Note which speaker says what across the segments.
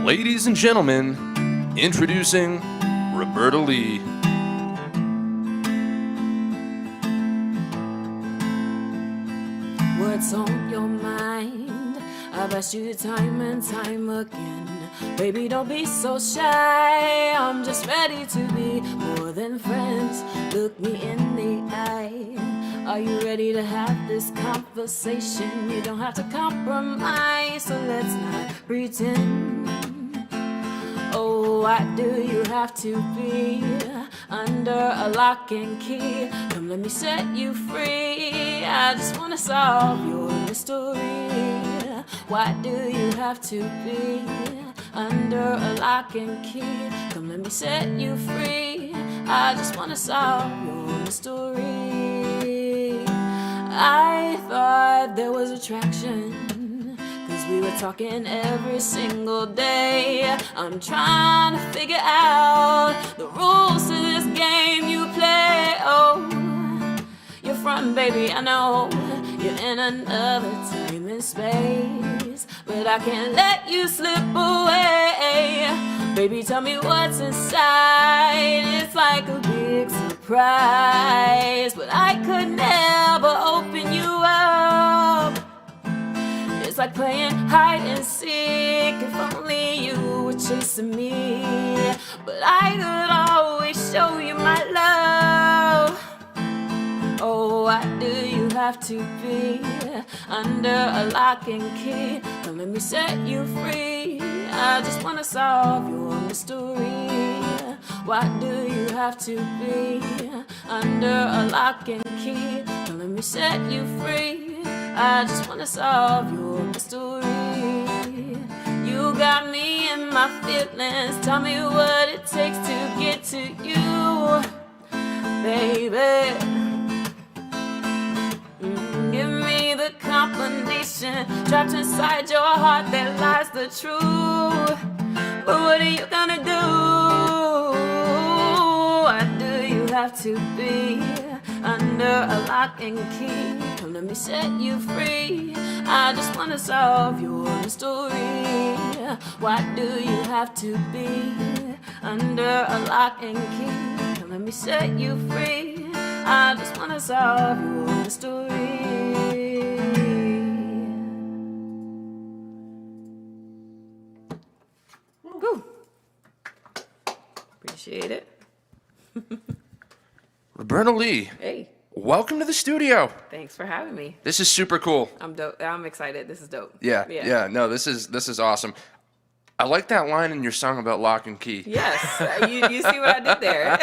Speaker 1: Ladies and gentlemen, introducing Roberta Lee.
Speaker 2: What's on your mind? I've asked you time and time again. Baby, don't be so shy. I'm just ready to be more than friends. Look me in the eye. Are you ready to have this conversation? You don't have to compromise, so let's not pretend. Oh, why do you have to be under a lock and key? Come let me set you free. I just wanna solve your mystery. Why do you have to be under a lock and key? Come let me set you free. I just wanna solve your mystery. I thought there was attraction, 'cause we were talking every single day. I'm trying to figure out the rules to this game you play. Oh, you're frontin', baby, I know. You're in another time and space, but I can't let you slip away. Baby, tell me what's inside. It's like a big surprise, but I could never open you up. It's like playing hide and seek. If only you were chasing me, but I could always show you my love. Oh, why do you have to be under a lock and key? Come let me set you free. I just wanna solve your mystery. Why do you have to be under a lock and key? Come let me set you free. I just wanna solve your mystery. You got me in my feelings. Tell me what it takes to get to you, baby. Give me the combination. Trapped inside your heart, there lies the truth. But what are you gonna do? Why do you have to be under a lock and key? Come let me set you free. I just wanna solve your mystery. Why do you have to be under a lock and key? Come let me set you free. I just wanna solve your mystery. Woo. Appreciate it.
Speaker 1: Roberta Lee,
Speaker 2: Hey,
Speaker 1: welcome to the studio.
Speaker 2: thanks for having me.
Speaker 1: This is super cool.
Speaker 2: I'm dope. I'm excited. This is dope.
Speaker 1: Yeah. No, this is awesome. I like that line in your song about lock and key.
Speaker 2: Yes, you see what I did there.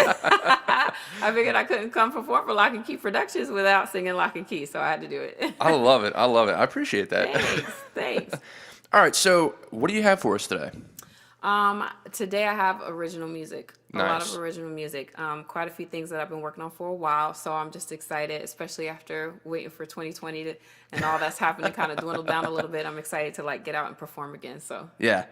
Speaker 2: I figured I couldn't come perform for Lock In Key Productions without singing Lock and Key, so I had to do it.
Speaker 1: I love it. I appreciate that.
Speaker 2: Thanks.
Speaker 1: All right, so what do you have for us today?
Speaker 2: Today I have original music. A lot
Speaker 1: Nice.
Speaker 2: of original music. Quite a few things that I've been working on for a while, so I'm just excited, especially after waiting for 2020 and all that's happened to kind of dwindle down a little bit. I'm excited to like get out and perform again. So
Speaker 1: Yeah.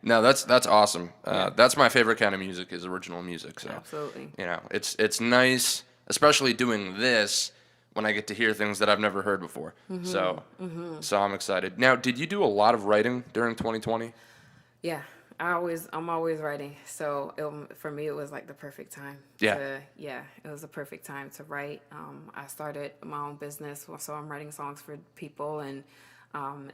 Speaker 1: No, that's awesome. That's my favorite kind of music is original music. So
Speaker 2: absolutely.
Speaker 1: you know, it's nice, especially doing this when I get to hear things that I've never heard before. So I'm excited. Now, did you do a lot of writing during 2020?
Speaker 2: Yeah. I'm always writing, so for me it was like the perfect time.
Speaker 1: Yeah.
Speaker 2: It was the perfect time to write. I started my own business, so I'm writing songs for people, and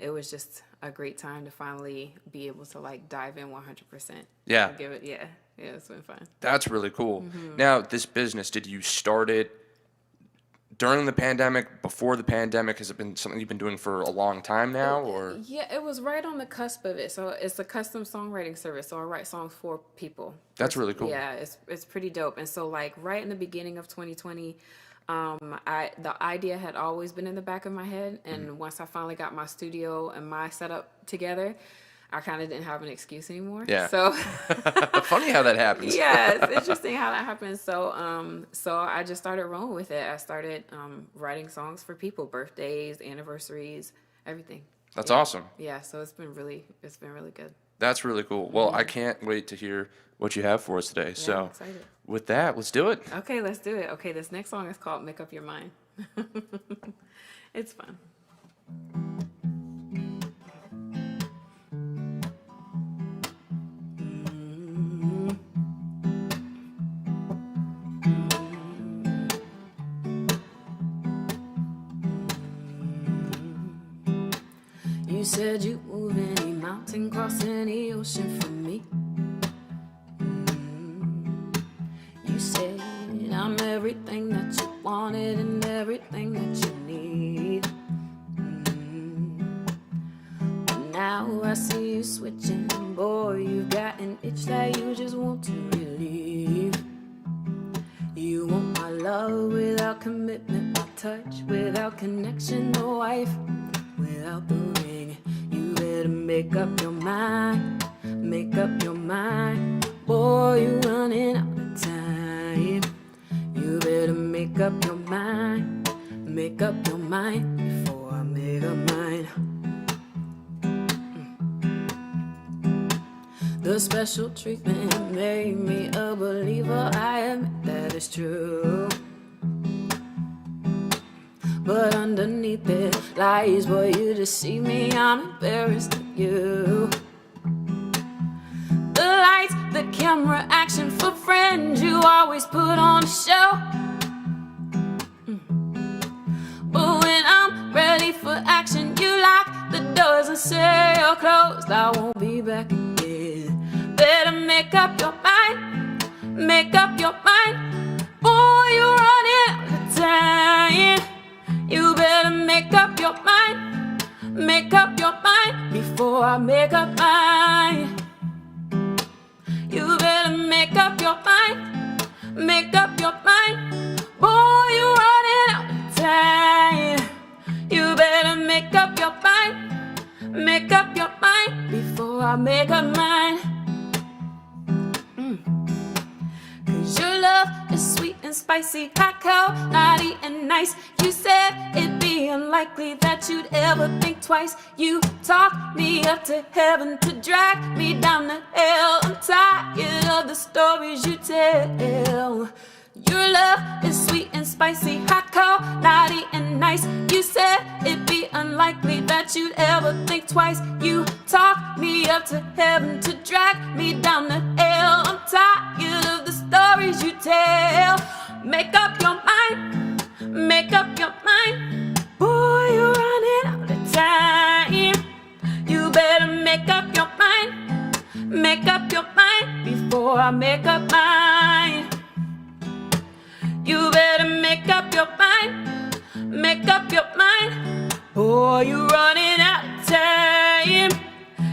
Speaker 2: it was just a great time to finally be able to like dive in 100%.
Speaker 1: Yeah.
Speaker 2: And give it, yeah, it's been fun.
Speaker 1: That's really cool. Now, this business, did you start it during the pandemic, before the pandemic? Has it been something you've been doing for a long time now, or?
Speaker 2: Yeah, it was right on the cusp of it. So it's a custom songwriting service. So I write songs for people.
Speaker 1: That's really cool.
Speaker 2: Yeah, it's pretty dope. And so like right in the beginning of 2020, the idea had always been in the back of my head. And once I finally got my studio and my setup together, I kind of didn't have an excuse anymore.
Speaker 1: Yeah.
Speaker 2: So
Speaker 1: Funny how that happens.
Speaker 2: yeah, it's interesting how that happens. So I just started rolling with it. I started writing songs for people, birthdays, anniversaries, everything.
Speaker 1: That's awesome.
Speaker 2: Yeah, so it's been really good.
Speaker 1: That's really cool. Well, I can't wait to hear what you have for us today.
Speaker 2: I'm
Speaker 1: So
Speaker 2: excited.
Speaker 1: with that, let's do it.
Speaker 2: Okay, let's do it. Okay, this next song is called Make Up Your Mind. It's fun. said you'd move any mountain, cross any ocean for me. You said I'm everything that you wanted and everything that you need. But now I see you switching, boy, you've got an itch that you just want to relieve. You want my love without commitment, my touch without connection, no wife without the ring. You better make up your mind, make up your mind. Boy, you running out of time. You better make up your mind, make up your mind before I make up mine. The special treatment made me a believer, I admit that it's true. But underneath it lies, boy, you deceive me, I'm embarrassed of you. The lights, the camera, action for friends, you always put on a show. But when I'm ready for action, you lock the doors and say you're closed, I won't be back again. Better make up your mind, make up your mind. Boy, you're running out of time. You better make up your mind, make up your mind before I make up mine. You better make up your mind, make up your mind. Boy, you're running out of time. You better make up your mind, make up your mind before I make up mine. Cause your love is sweet and spicy, hot, cold, naughty and nice. You said it'd be unlikely that you'd ever think twice. You talk me up to heaven to drag me down to hell. I'm tired of the stories you tell. Your love is sweet and spicy, hot, cold, naughty and nice. You said it'd be unlikely that you'd ever think twice. You talk me up to heaven to drag me down to hell. I'm tired of the stories you tell. Make up your mind, make up your mind. Boy, you're running out of time. You better make up your mind, make up your mind before I make up mine. You better make up your mind, make up your mind. Boy, you're running out of time.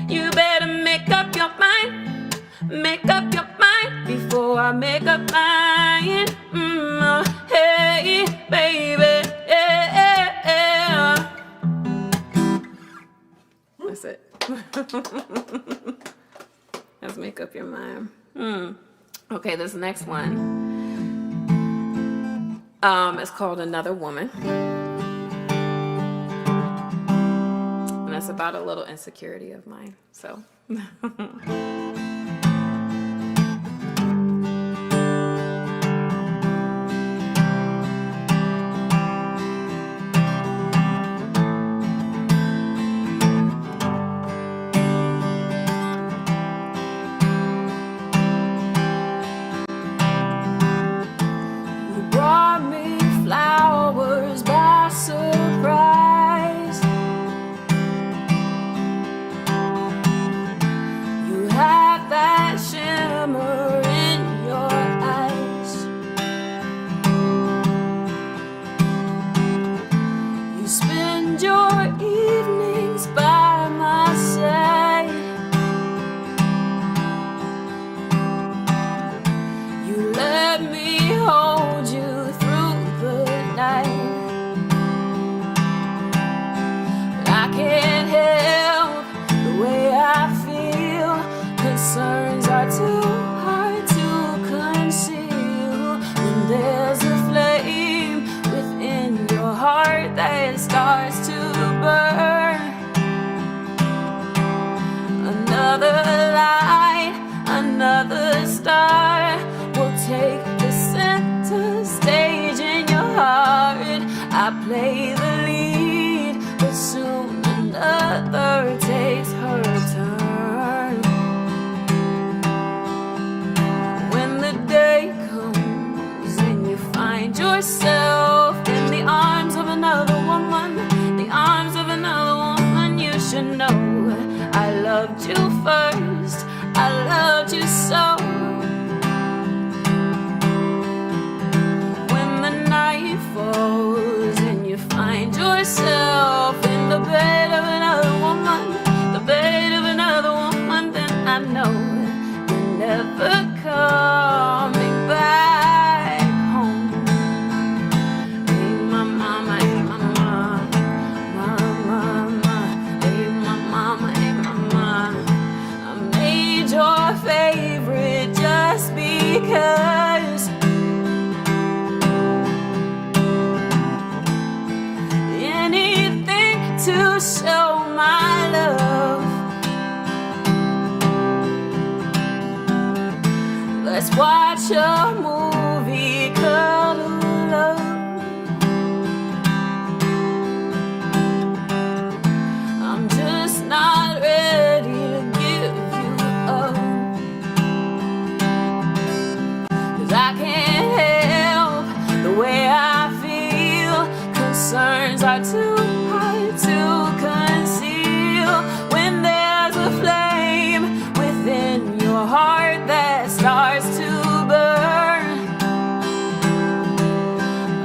Speaker 2: You better make up your mind, make up your mind before I make up mine. Hey, baby, yeah. That's it. Let's make up your mind. Okay, this next one. It's called Another Woman. And that's about a little insecurity of mine. So. you're never coming back home. Hey, my mama, hey, my mama, my mama, hey, my mama, hey, my mama. I made your favorite just because. Anything to show my love. Let's watch a movie, cuddle up. I'm just not ready to give you up. 'Cause I can't help the way I feel. Concerns are too hard to conceal. When there's a flame within your heart that starts to burn,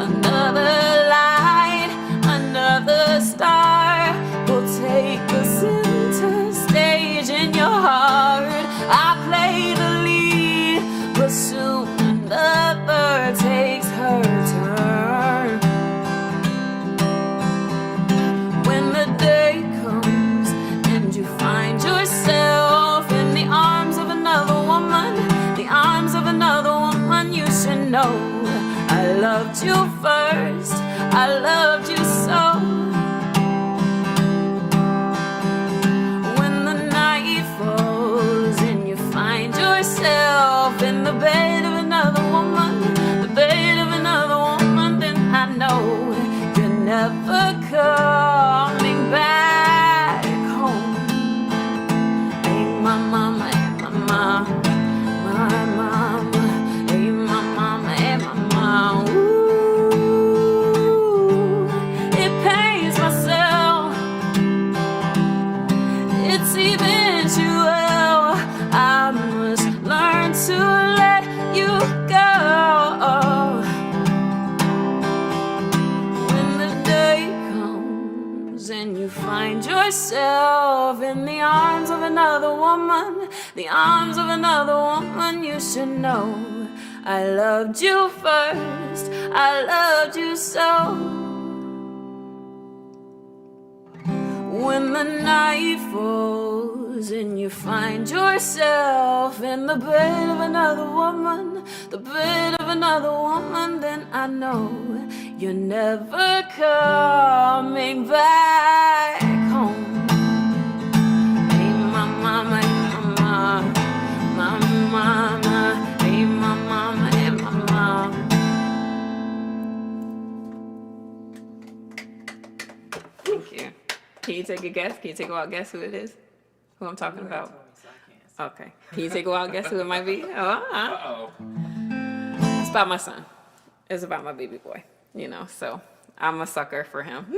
Speaker 2: another light, another star will take the center stage in your heart. I play the lead, but soon another takes her turn. When the day comes and you find yourself in the arms of another woman, the arms of another woman, you should know I loved you first, I loved you so. When the night falls and you find yourself in the bed of another woman, the bed of another woman, then I know you're never coming back home. Hey, my mama, hey, my mama, my mama, hey, my mama, hey, my mama. Ooh, it pains myself. It's eventual. I must learn to let you go. When the day comes and you find yourself in the arms of another woman, the arms of another woman, you should know I loved you first, I loved you so. When the night falls and you find yourself in the bed of another woman, the bed of another woman, then I know you're never coming back home. Hey, my mama, hey, my mama, my mama, hey, my mama, hey, my mama. Thank you. Can you take a guess? Can you take a wild guess who it is? Who I'm talking about? Okay. Can you take a wild guess who it might be?
Speaker 1: Uh-oh.
Speaker 2: It's about my son. It's about my baby boy, you know, so I'm a sucker for him.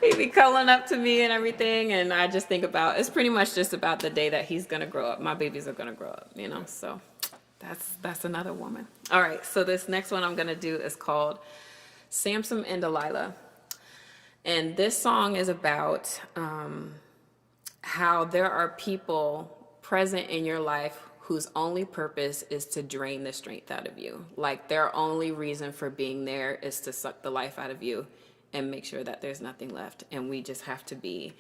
Speaker 2: He be calling up to me and everything, and I just think about, it's pretty much just about the day that he's gonna grow up. My babies are gonna grow up, you know, so that's another woman. All right, so this next one I'm gonna do is called Samson and Delilah. And this song is about how there are people present in your life whose only purpose is to drain the strength out of you. Like their only reason for being there is to suck the life out of you and make sure that there's nothing left. And we just have to be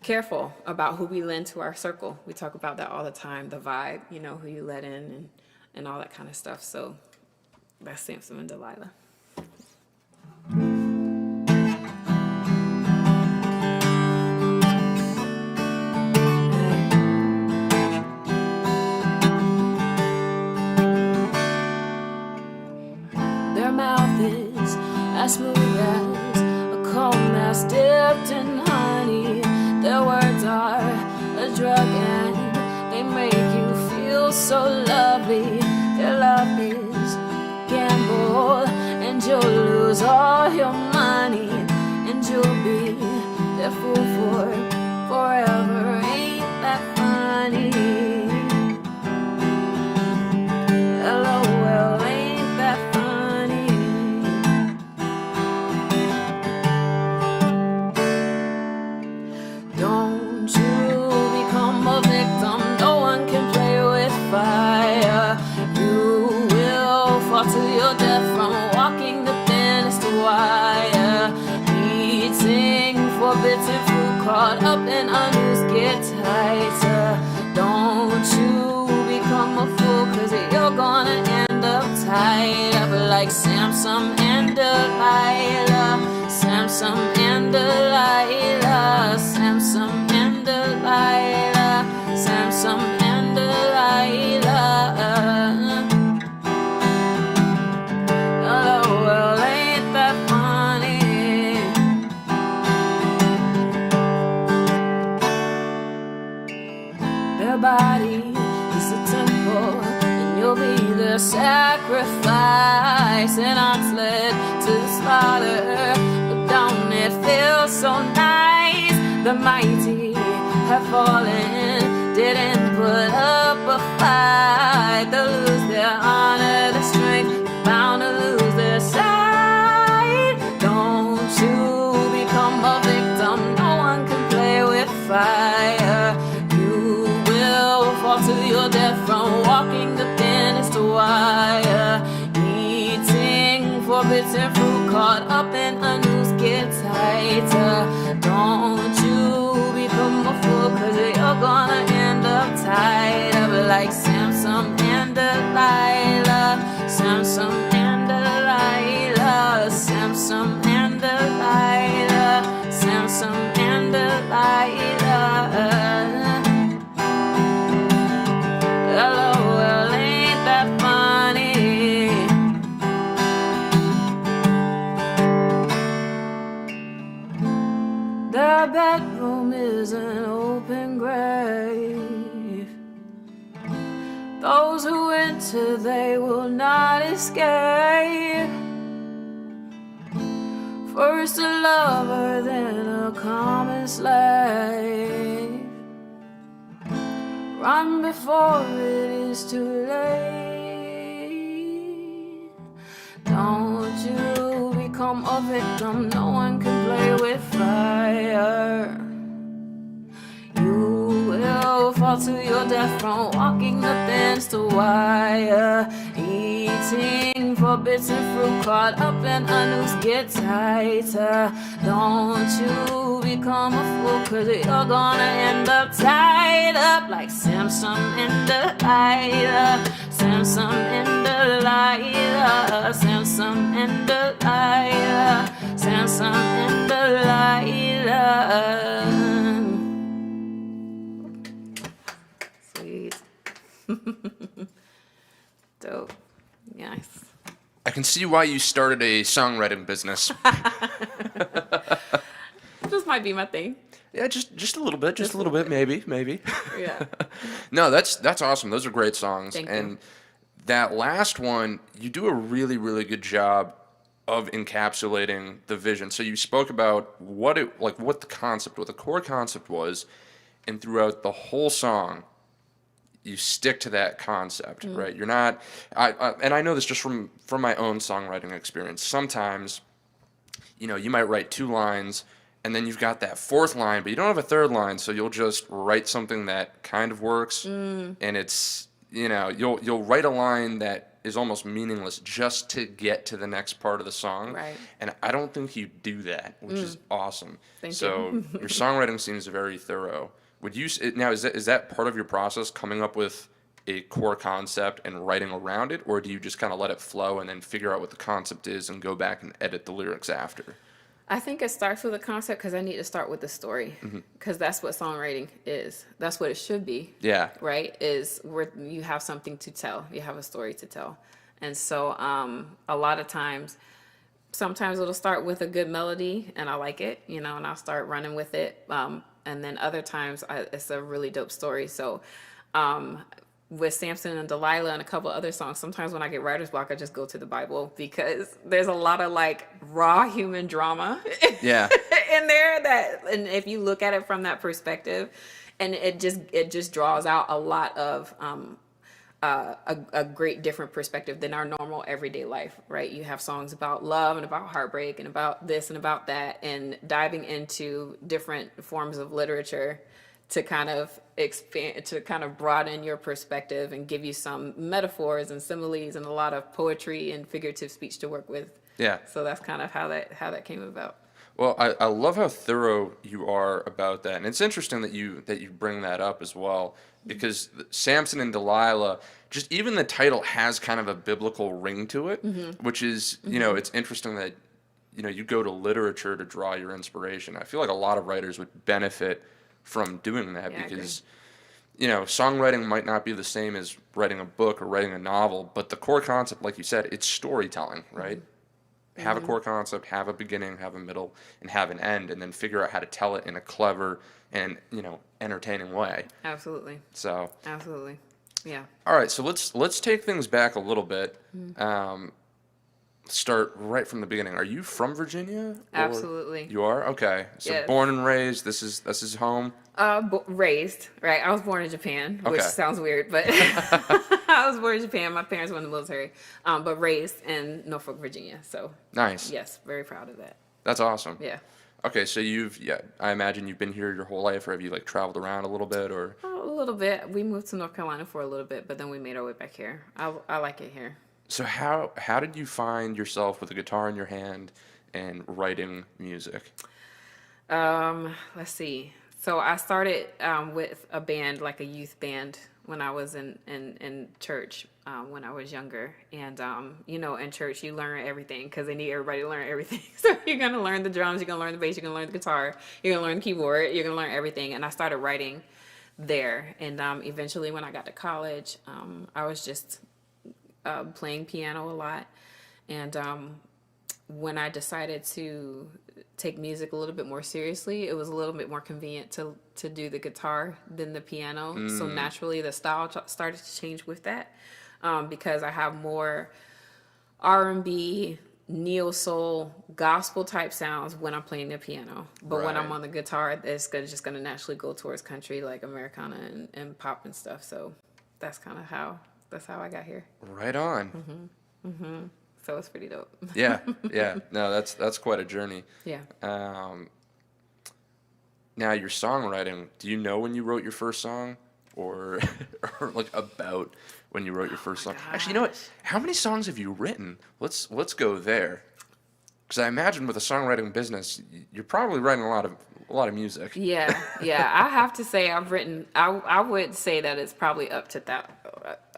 Speaker 2: careful about who we let into our circle. We talk about that all the time, the vibe, you know, who you let in and all that kind of stuff. So that's Samson and Delilah. Their mouth is as smooth as a comb that's dipped in honey. Their words are a drug and they make you feel so lovely. Their love is gamble and you'll lose all your money and you'll be their fool for forever. Ain't that funny? LOL, ain't that funny? Don't you become a Samson and Delilah, Samson and Delilah, Samson and Delilah. Oh, well, ain't that funny? Their body is a temple, and you'll be the sacrifice, and ox led to the slaughter. But don't it feel so nice? The mighty have fallen, didn't put up a fight. They'll lose their honor, their strength, bound to lose their sight. Don't you become a victim, no one can play with fire. You will fall to your death from walking the thinnest wire. Eating forbidden fruit, caught up in a noose, get tighter. Don't you become a fool, cause you're gonna end up tied up like Samson and Delilah, Samson and Delilah, Samson and Delilah, Samson and Delilah. LOL, ain't that funny? Their bedroom is an open grave. Those who enter, they will not escape. First a lover, then a common slave. Run before it is too late. Don't you become a victim, no one can play with fire. You will fall to your death from walking the thinnest wire. Eating forbidden fruit, caught up in a noose, get tighter. Don't you become a fool, cause you're gonna end up tied up like Samson and Delilah, Samson and Delilah, Samson and Delilah, Samson and Delilah. Sweet. Dope. Nice.
Speaker 1: I can see why you started a songwriting business.
Speaker 2: This might be my thing.
Speaker 1: Yeah, just a little bit, maybe.
Speaker 2: Yeah.
Speaker 1: No, that's awesome. Those are great songs.
Speaker 2: Thank
Speaker 1: and
Speaker 2: you.
Speaker 1: that last one, you do a really, really good job of encapsulating the vision. So you spoke about what the core concept was, and throughout the whole song, you stick to that concept, right? You're not, and I know this just from my own songwriting experience. Sometimes, you might write 2 lines, and then you've got that 4th line, but you don't have a 3rd line, so you'll just write something that kind of works, and it's, you'll write a line that is almost meaningless just to get to the next part of the song.
Speaker 2: Right.
Speaker 1: And I don't think you do that, which is awesome.
Speaker 2: Thank
Speaker 1: so
Speaker 2: you.
Speaker 1: your songwriting seems very thorough. Would you now is that part of your process, coming up with a core concept and writing around it, or do you just kind of let it flow and then figure out what the concept is and go back and edit the lyrics after?
Speaker 2: I think it starts with a concept because I need to start with the story, because that's what songwriting is. That's what it should be.
Speaker 1: Yeah.
Speaker 2: Right? Is where you have something to tell. You have a story to tell. And so a lot of times, sometimes it'll start with a good melody and I like it, and I'll start running with it. And then other times it's a really dope story. So with Samson and Delilah and a couple other songs, sometimes when I get writer's block, I just go to the Bible, because there's a lot of raw human drama
Speaker 1: Yeah.
Speaker 2: in there and if you look at it from that perspective, and it just draws out a lot of a great different perspective than our normal everyday life, right? You have songs about love and about heartbreak and about this and about that, and diving into different forms of literature to kind of expand, to kind of broaden your perspective and give you some metaphors and similes and a lot of poetry and figurative speech to work with.
Speaker 1: Yeah.
Speaker 2: So that's kind of how that came about.
Speaker 1: Well, I love how thorough you are about that, and it's interesting that you bring that up as well, because Samson and Delilah, just even the title has kind of a biblical ring to it, which is, it's interesting that you go to literature to draw your inspiration. I feel like a lot of writers would benefit from doing that
Speaker 3: Yeah, I
Speaker 1: because, songwriting might not be the same as writing a book or writing a novel, but the core concept, like you said, it's storytelling, right? Have a core concept, have a beginning, have a middle, and have an end, and then figure out how to tell it in a clever and, entertaining way.
Speaker 3: Absolutely.
Speaker 1: So,
Speaker 3: Absolutely. Yeah.
Speaker 1: all right, so let's take things back a little bit. Start right from the beginning. Are you from Virginia? Or-
Speaker 3: Absolutely.
Speaker 1: You are? Okay. So
Speaker 3: Yes.
Speaker 1: born and raised, this is home.
Speaker 3: Raised, right? I was born in Japan, which
Speaker 1: Okay.
Speaker 3: sounds weird, but I was born in Japan. My parents were in the military, but raised in Norfolk, Virginia. So
Speaker 1: Nice.
Speaker 3: yes, very proud of that.
Speaker 1: That's awesome.
Speaker 3: Yeah.
Speaker 1: Okay, so I imagine you've been here your whole life, or have you like traveled around a little bit, or?
Speaker 3: A little bit. We moved to North Carolina for a little bit, but then we made our way back here. I like it here.
Speaker 1: So how did you find yourself with a guitar in your hand and writing music?
Speaker 3: Let's see. So I started with a band, like a youth band, when I was in church when I was younger. And, in church you learn everything because they need everybody to learn everything. So you're going to learn the drums, you're going to learn the bass, you're going to learn the guitar, you're going to learn the keyboard, you're going to learn everything. And I started writing there. And eventually when I got to college, I was just playing piano a lot. And when I decided to take music a little bit more seriously, it was a little bit more convenient to do the guitar than the piano. So naturally the style started to change with that, because I have more R&B, neo soul, gospel type sounds when I'm playing the piano. But when I'm
Speaker 1: Right.
Speaker 3: on the guitar, it's just going to naturally go towards country, like Americana and pop and stuff. So that's kind of how I got here.
Speaker 1: Right on.
Speaker 3: So it's pretty dope.
Speaker 1: Yeah, yeah. No, that's quite a journey.
Speaker 3: Yeah.
Speaker 1: Now your songwriting, do you know when you wrote your first song, or like about when you wrote your first song? Actually, you know what? How many songs have you written? Let's go there, because I imagine with a songwriting business, you're probably writing a lot of music.
Speaker 3: Yeah, yeah. I have to say I've written. I would say that it's probably up to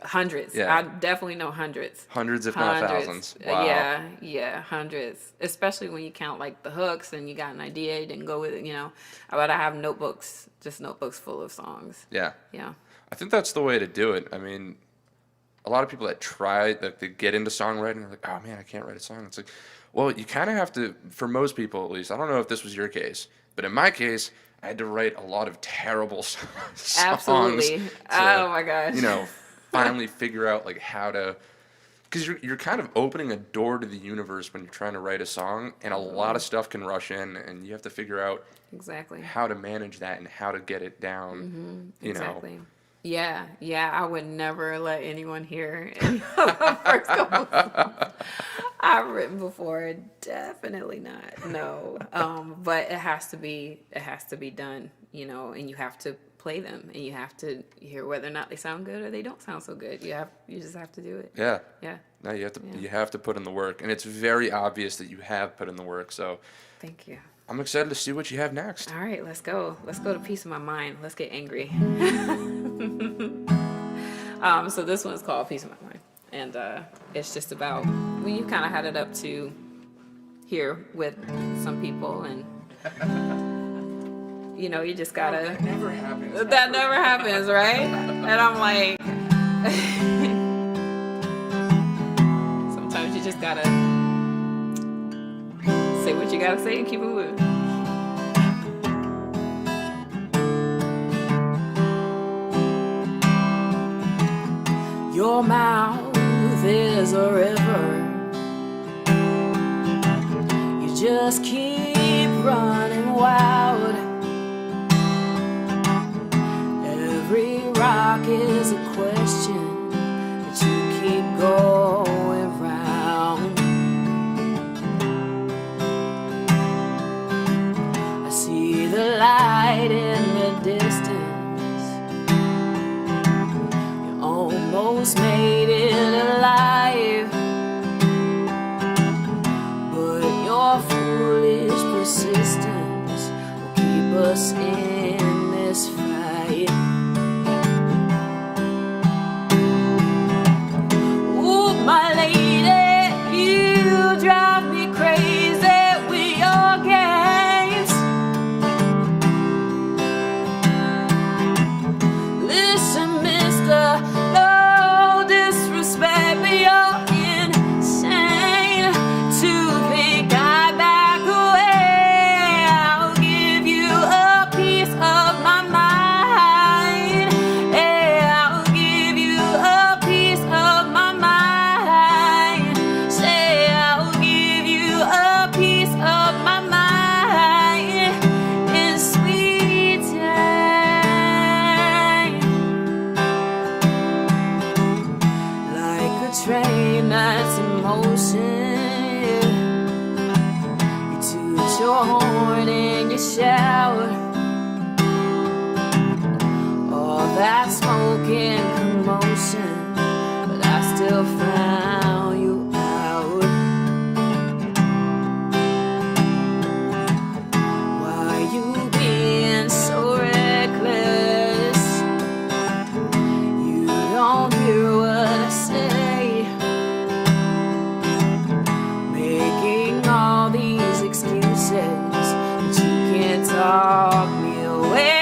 Speaker 3: hundreds.
Speaker 1: Yeah.
Speaker 3: I definitely know hundreds.
Speaker 1: Hundreds, if not thousands. Wow.
Speaker 3: Yeah, hundreds. Especially when you count like the hooks and you got an idea, you didn't go with it. But I have notebooks, just notebooks full of songs.
Speaker 1: Yeah.
Speaker 3: Yeah.
Speaker 1: I think that's the way to do it. I mean, a lot of people that they get into songwriting are like, oh man, I can't write a song. It's like, well, you kind of have to, for most people at least. I don't know if this was your case, but in my case, I had to write a lot of terrible songs.
Speaker 3: Absolutely. Oh my gosh.
Speaker 1: Finally figure out like how to, because you're kind of opening a door to the universe when you're trying to write a song, and a lot of stuff can rush in, and you have to figure out
Speaker 3: Exactly.
Speaker 1: how to manage that and how to get it down.
Speaker 3: Exactly. Yeah, I would never let anyone hear any of the first couple songs I've written before. Definitely not. No. But it has to be done, and you have to play them, and you have to hear whether or not they sound good or they don't sound so good. You just have to do it.
Speaker 1: Yeah.
Speaker 3: Yeah.
Speaker 1: No, you have to put in the work, and it's very obvious that you have put in the work. So
Speaker 3: Thank you.
Speaker 1: I'm excited to see what you have next.
Speaker 3: All right, let's go. Let's go to Peace of My Mind. Let's get angry. So this one's called Peace of My Mind. And it's just about, you kind of had it up to here with some people, and you just gotta.
Speaker 1: That never happens.
Speaker 3: That never happens, right? And I'm like, sometimes you just gotta say what you gotta say and keep it moving. Your mouth is a river. You just keep running wild. Every rock is a question that you keep going round. I see the light in the distance. You almost made it alive, but your foolish persistence will keep us in this fight. Ooh, my lady, you drive me crazy
Speaker 2: broke in commotion, but I still found you out. Why you being so reckless? You don't hear what I say, making all these excuses, but you can't talk me away.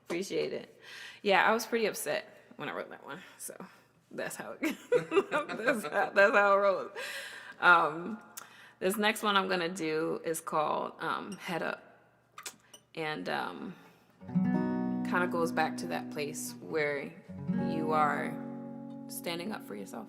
Speaker 2: Appreciate it. Yeah, I was pretty upset when I wrote that one, so that's how it that's how it rolls. This next one I'm gonna do is called Head Up, and kind of goes back to that place where you are standing up for yourself.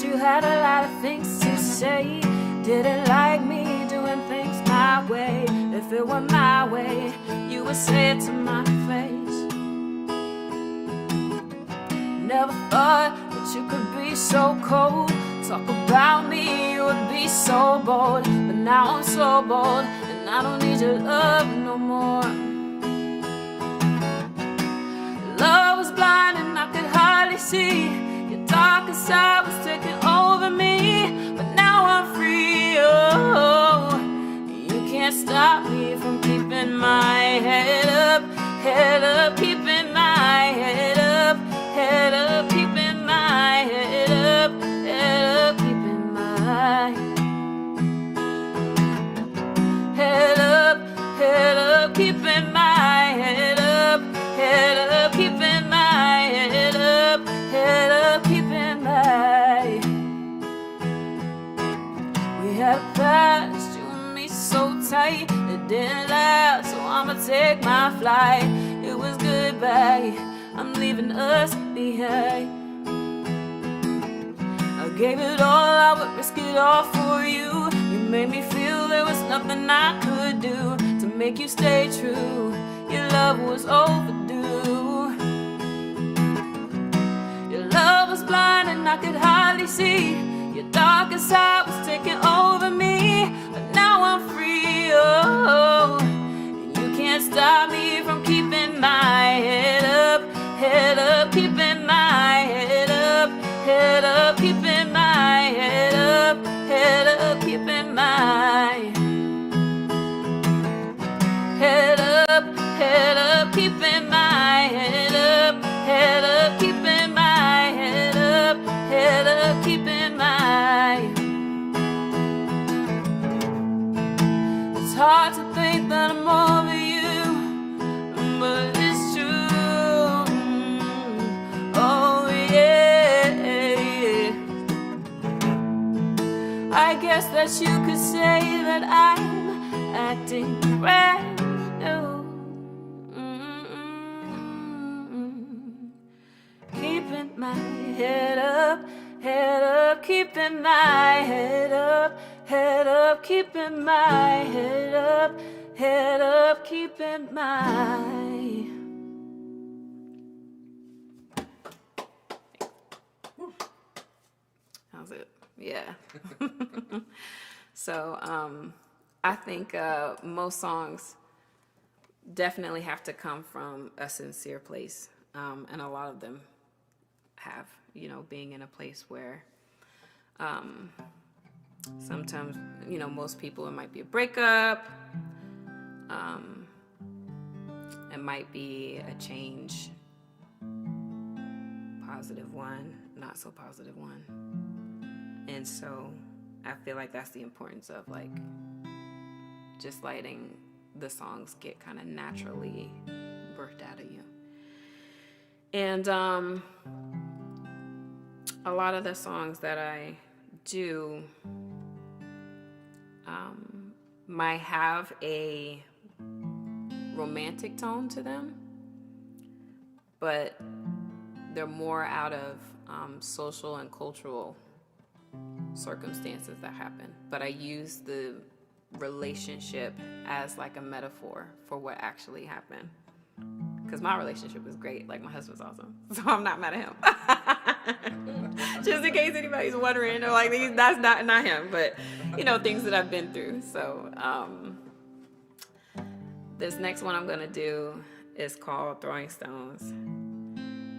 Speaker 2: You had a lot of things to say, didn't like me doing things my way. If it were my way, you would say it to my face. Never thought that you could be so cold, talk about me, you would be so bold. But now I'm so bold, and I don't need your love no more. Love was blind and I could hardly see. Darker side was taking over me, but now I'm free. Oh, you can't stop me from keeping my head up, keeping my head up, keeping my head up, keeping my head up, keeping my head up, keeping my head up, keeping my. We had a past, you and me so tight, it didn't last, so I'ma take my flight. It was goodbye, I'm leaving us behind. I gave it all, I would risk it all for you. You made me feel there was nothing I could do to make you stay true. Your love was overdue. Your love was blind and I could hardly see. Your darkest side was taking over me, but now I'm free. Oh, and you can't stop me from keeping my head up, keeping my head up, keeping my head up, keeping my think that I'm over you, but it's true. Oh yeah. I guess that you could say that I'm acting brand new. Keeping my head up, keeping my head up, keeping my head up, keeping my. How's it? Yeah. So I think most songs definitely have to come from a sincere place, and a lot of them have, you know, being in a place where sometimes, you know, most people, it might be a breakup, it might be a change, positive one, not so positive one. And so I feel like that's the importance of like just letting the songs get kind of naturally birthed out of you. And a lot of the songs that I do might have a romantic tone to them, but they're more out of social and cultural circumstances that happen. But I use the relationship as like a metaphor for what actually happened. Because my relationship is great. Like, my husband's awesome. So I'm not mad at him. Just in case anybody's wondering, or like, that's not him. But, you know, things that I've been through. So this next one I'm going to do is called Throwing Stones.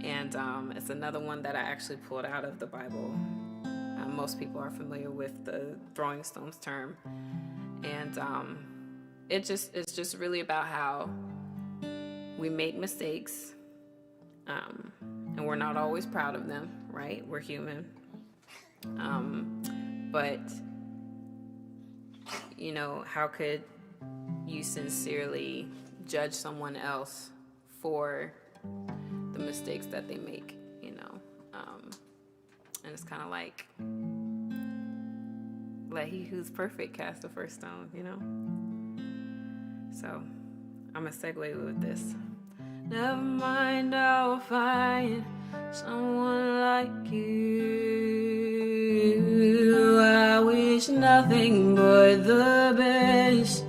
Speaker 2: And it's another one that I actually pulled out of the Bible. Most people are familiar with the throwing stones term. And it's just really about how we make mistakes, and we're not always proud of them, right? We're human. But, you know, how could you sincerely judge someone else for the mistakes that they make, you know? And it's kind of like, let he who's perfect cast the first stone, you know? So I'm going to segue with this. Never mind, I'll find someone like you. I wish nothing but the best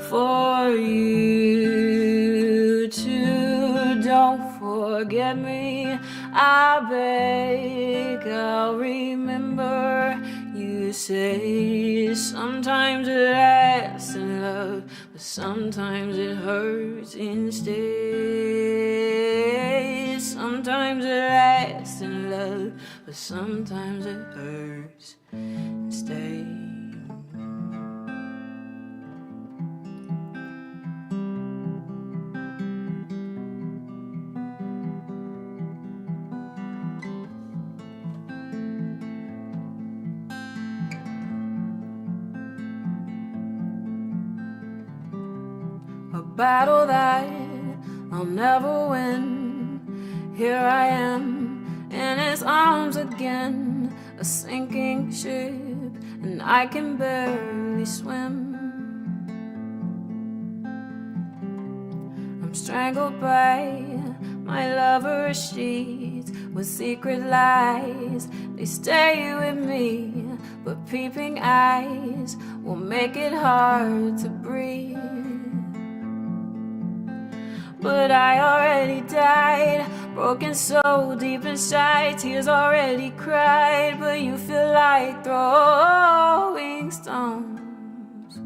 Speaker 2: for you too. Don't forget me, I beg. I'll remember you say sometimes it lasts in love, but sometimes it hurts instead. Sometimes it lasts in love, but sometimes it hurts instead. A battle that I'll never win. Here I am in his arms again, a sinking ship, and I can barely swim. I'm strangled by my lover's sheets with secret lies. They stay with me, but peeping eyes will make it hard to breathe. But I already died, broken so deep inside, tears already cried. But you feel like throwing stones,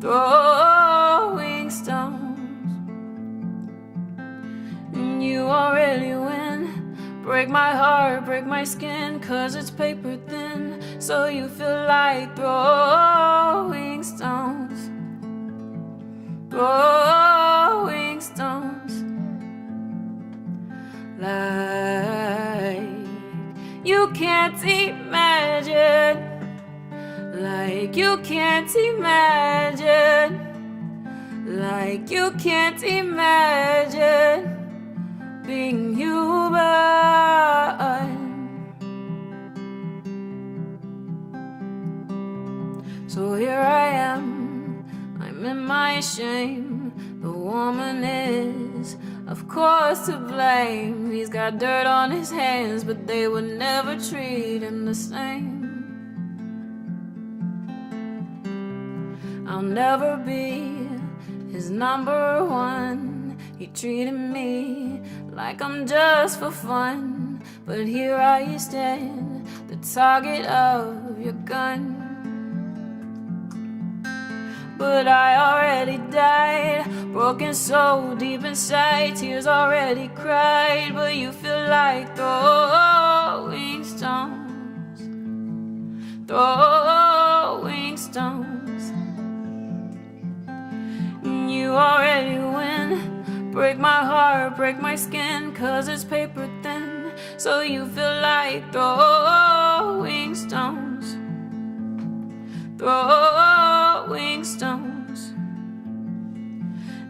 Speaker 2: throwing stones. And you already win, break my heart, break my skin, 'cause it's paper thin. So you feel like throwing stones, throwing stones. Like you can't imagine, like you can't imagine, like you can't imagine being human. So here I am, I'm in my shame. The woman is, of course, to blame. He's got dirt on his hands, but they would never treat him the same. I'll never be his number one. He treated me like I'm just for fun, but here I stand, the target of your gun. But I already died, broken so deep inside, tears already cried. But you feel like throwing stones, throwing stones. You already win, break my heart, break my skin, 'cause it's paper thin. So you feel like throwing stones, throwing stones.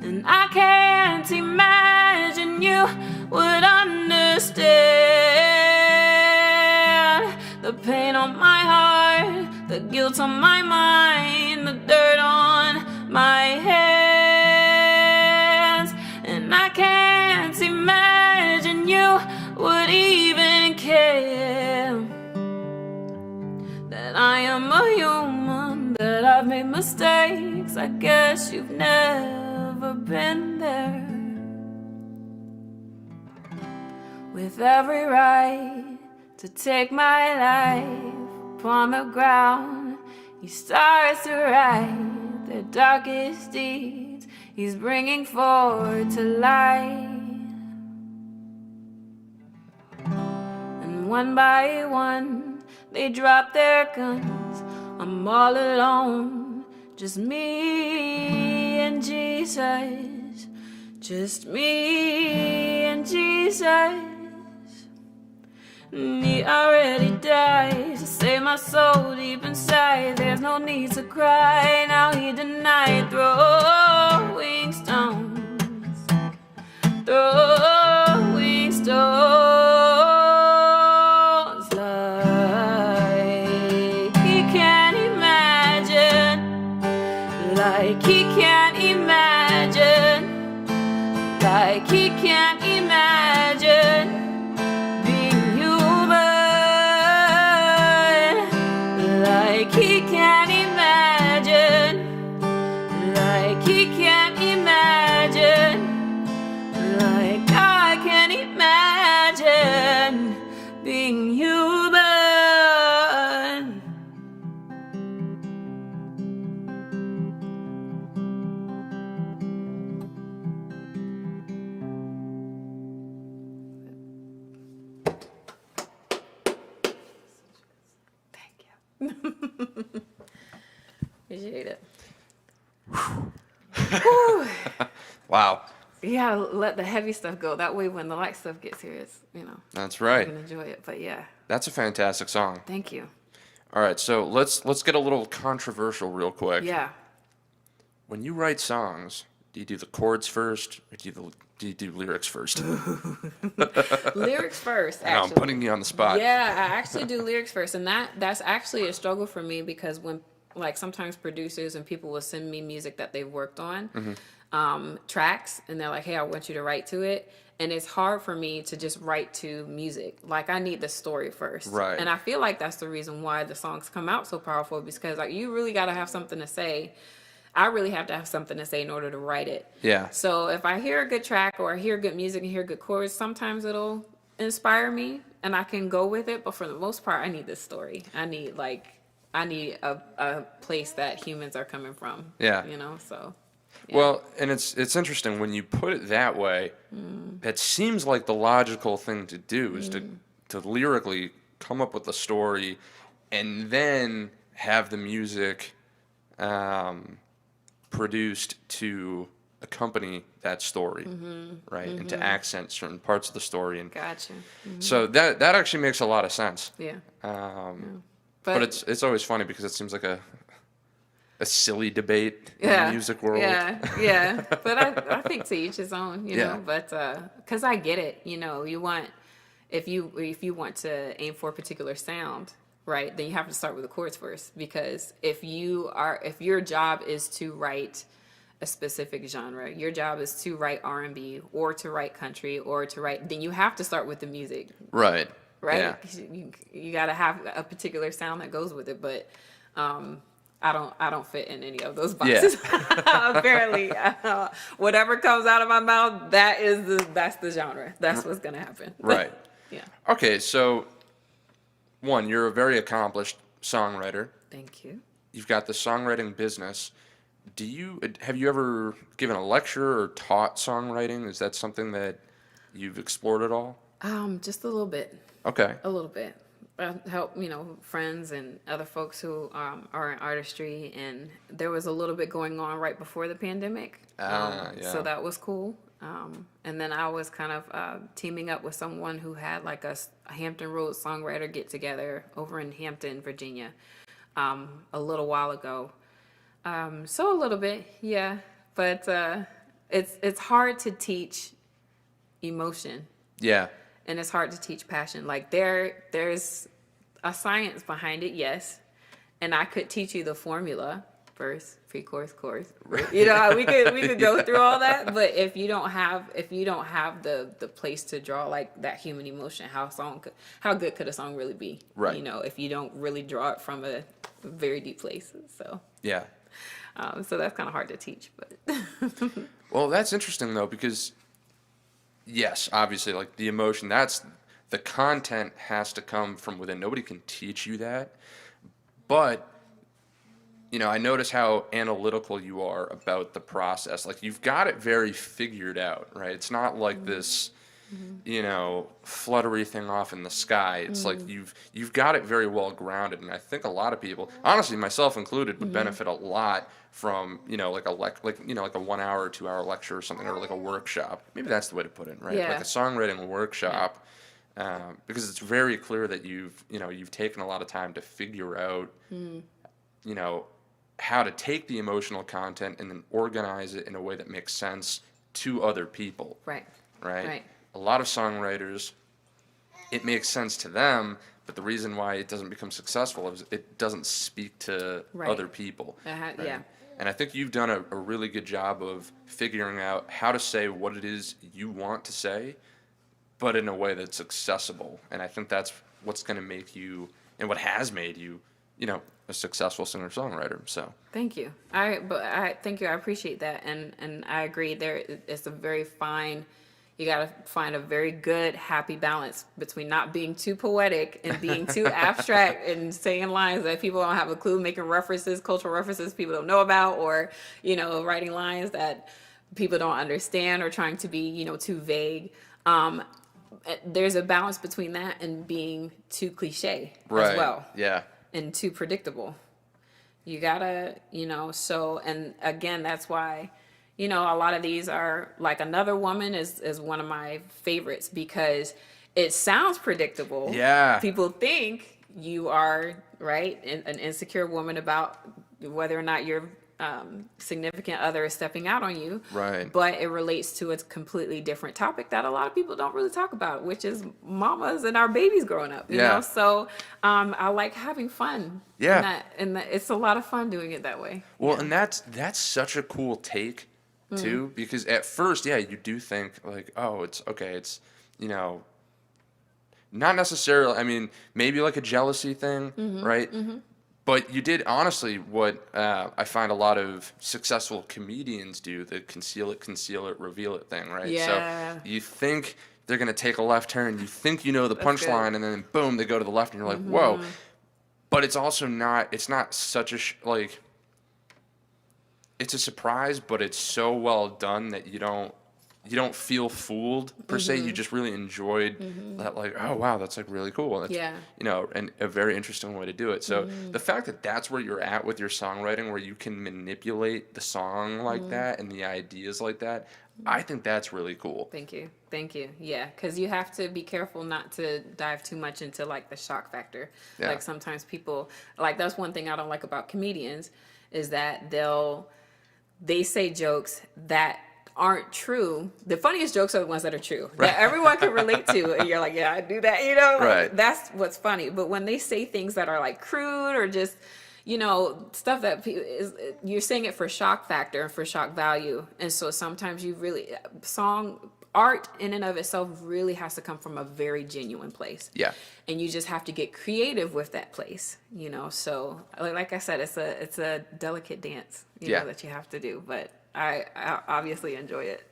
Speaker 2: And I can't imagine you would understand the pain on my heart, the guilt on my mind, the dirt on my hands. And I can't imagine you would even care that I am a human, that I've made mistakes. I guess you've never been there. With every right to take my life upon the ground, he starts to write their darkest deeds. He's bringing forward to light. And one by one, they drop their guns. I'm all alone, just me and Jesus. Just me and Jesus. And he already died to save my soul deep inside. There's no need to cry. Now he denied throwing stones, throwing stones. Like he can't imagine, like he can't imagine, like he can't imagine being human. Like he can't imagine, like he can't imagine, like I can't imagine being human. Thank you. Appreciate it. Whew.
Speaker 1: Wow.
Speaker 3: Yeah, let the heavy stuff go. That way, when the light stuff gets here, it's,
Speaker 1: That's
Speaker 3: you
Speaker 1: right.
Speaker 3: can enjoy it. But yeah,
Speaker 1: That's a fantastic song.
Speaker 3: thank you.
Speaker 1: All right, so let's get a little controversial real quick.
Speaker 3: Yeah.
Speaker 1: When you write songs, do you do the chords first, or do you do lyrics first?
Speaker 3: Lyrics first,
Speaker 1: I know, I'm
Speaker 3: actually.
Speaker 1: putting you on the spot.
Speaker 3: Yeah, I actually do lyrics first, and that's actually a struggle for me because when like sometimes producers and people will send me music that they've worked on, tracks, and they're like, "Hey, I want you to write to it," and it's hard for me to just write to music. Like I need the story first,
Speaker 1: Right.
Speaker 3: And I feel like that's the reason why the songs come out so powerful because like you really got to have something to say. I really have to have something to say in order to write it.
Speaker 1: Yeah.
Speaker 3: So if I hear a good track or I hear good music and hear good chords, sometimes it'll inspire me and I can go with it. But for the most part, I need this story. I need a place that humans are coming from.
Speaker 1: Yeah.
Speaker 3: So. Yeah.
Speaker 1: Well, and it's interesting when you put it that way. That seems like the logical thing to do is to lyrically come up with a story, and then have the music produced to accompany that story, right? And to accent certain parts of the story. And
Speaker 3: Gotcha.
Speaker 1: so that actually makes a lot of sense.
Speaker 3: Yeah.
Speaker 1: But it's always funny because it seems like a silly debate in
Speaker 3: Yeah,
Speaker 1: the music world.
Speaker 3: yeah. But I think to each his own, you
Speaker 1: Yeah.
Speaker 3: know. But because I get it, you know, you want if you want to aim for a particular sound, right? Then you have to start with the chords first, because if your job is to write a specific genre, your job is to write R&B or to write country or to write, then you have to start with the music,
Speaker 1: Right.
Speaker 3: right?
Speaker 1: Yeah.
Speaker 3: 'Cause you got to have a particular sound that goes with it, but I don't fit in any of those boxes. Apparently, whatever comes out of my mouth, that's the genre. That's what's gonna happen.
Speaker 1: Right.
Speaker 3: Yeah.
Speaker 1: Okay, so one, you're a very accomplished songwriter.
Speaker 3: Thank you.
Speaker 1: You've got the songwriting business. Have you ever given a lecture or taught songwriting? Is that something that you've explored at all?
Speaker 3: Just a little bit.
Speaker 1: Okay.
Speaker 3: A little bit. Help, you know, friends and other folks who are in artistry, and there was a little bit going on right before the pandemic.
Speaker 1: Yeah.
Speaker 3: So that was cool. And then I was kind of teaming up with someone who had like a Hampton Roads songwriter get together over in Hampton, Virginia, a little while ago. So a little bit, yeah. But it's hard to teach emotion.
Speaker 1: Yeah.
Speaker 3: And it's hard to teach passion. Like there's a science behind it, yes. And I could teach you the formula, verse, pre-chorus, chorus. You know, we could go through all that, but if you don't have the place to draw like that human emotion, how good could a song really be?
Speaker 1: Right.
Speaker 3: You know, if you don't really draw it from a very deep place. So
Speaker 1: Yeah.
Speaker 3: so that's kind of hard to teach, but
Speaker 1: Well, that's interesting though, because yes, obviously, like the emotion, the content has to come from within. Nobody can teach you that. But, you know, I notice how analytical you are about the process. Like, you've got it very figured out, right? It's not like this, you know, fluttery thing off in the sky. It's like you've got it very well grounded. And I think a lot of people, honestly, myself included, would benefit a lot from, you know, like a 1 hour or 2 hour lecture or something, or like a workshop. Maybe that's the way to put it, right?
Speaker 3: Yeah.
Speaker 1: Like a songwriting workshop, because it's very clear that you've taken a lot of time to figure out, you know, how to take the emotional content and then organize it in a way that makes sense to other people.
Speaker 3: right.
Speaker 1: Right? A lot of songwriters, it makes sense to them, but the reason why it doesn't become successful is it doesn't speak to
Speaker 3: Right.
Speaker 1: other people.
Speaker 3: Yeah.
Speaker 1: And I think you've done a really good job of figuring out how to say what it is you want to say, but in a way that's accessible. And I think that's what's going to make you, and what has made you, you know, a successful singer-songwriter. So
Speaker 3: Thank you. Thank you. I appreciate that, and I agree. It's a very fine. You got to find a very good, happy balance between not being too poetic and being too abstract and saying lines that people don't have a clue, making references, cultural references people don't know about, or, you know, writing lines that people don't understand, or trying to be, you know, too vague. There's a balance between that and being too cliche as well.
Speaker 1: Yeah.
Speaker 3: And too predictable. You gotta, you know, and again, that's why, you know, a lot of these are like Another Woman is one of my favorites, because it sounds predictable.
Speaker 1: Yeah.
Speaker 3: People think you are, right, an insecure woman about whether or not your significant other is stepping out on you.
Speaker 1: Right.
Speaker 3: But it relates to a completely different topic that a lot of people don't really talk about, which is mamas and our babies growing up. You know? So I like having fun.
Speaker 1: Yeah.
Speaker 3: And it's a lot of fun doing it that way.
Speaker 1: Well, and that's such a cool take too, because at first, yeah, you do think like, oh, it's okay, it's, you know, not necessarily, I mean, maybe like a jealousy thing, right? But you did, honestly, what I find a lot of successful comedians do, the conceal it, reveal it thing, right?
Speaker 3: Yeah.
Speaker 1: So you think they're going to take a left turn, you think you know the punchline, and then boom, they go to the left, and you're like, whoa. But it's also not, it's not such a, like, it's a surprise, but it's so well done that you don't feel fooled per se. You just really enjoyed that, like, oh wow, that's like really cool. That's, you know, and a very interesting way to do it. So the fact that that's where you're at with your songwriting, where you can manipulate the song like that and the ideas like that, I think that's really cool.
Speaker 3: Thank you. Yeah, because you have to be careful not to dive too much into like the shock factor.
Speaker 1: Yeah.
Speaker 3: Like sometimes people, like that's one thing I don't like about comedians, is that they say jokes that aren't true. The funniest jokes are the ones that are true, that everyone can relate to, and you're like, yeah, I do that, like,
Speaker 1: Right.
Speaker 3: that's what's funny. But when they say things that are like crude or just, stuff that you're saying it for shock factor and for shock value. And so sometimes art in and of itself really has to come from a very genuine place.
Speaker 1: Yeah.
Speaker 3: And you just have to get creative with that place, so like I said, it's a delicate dance, that you have to do, but I obviously enjoy it.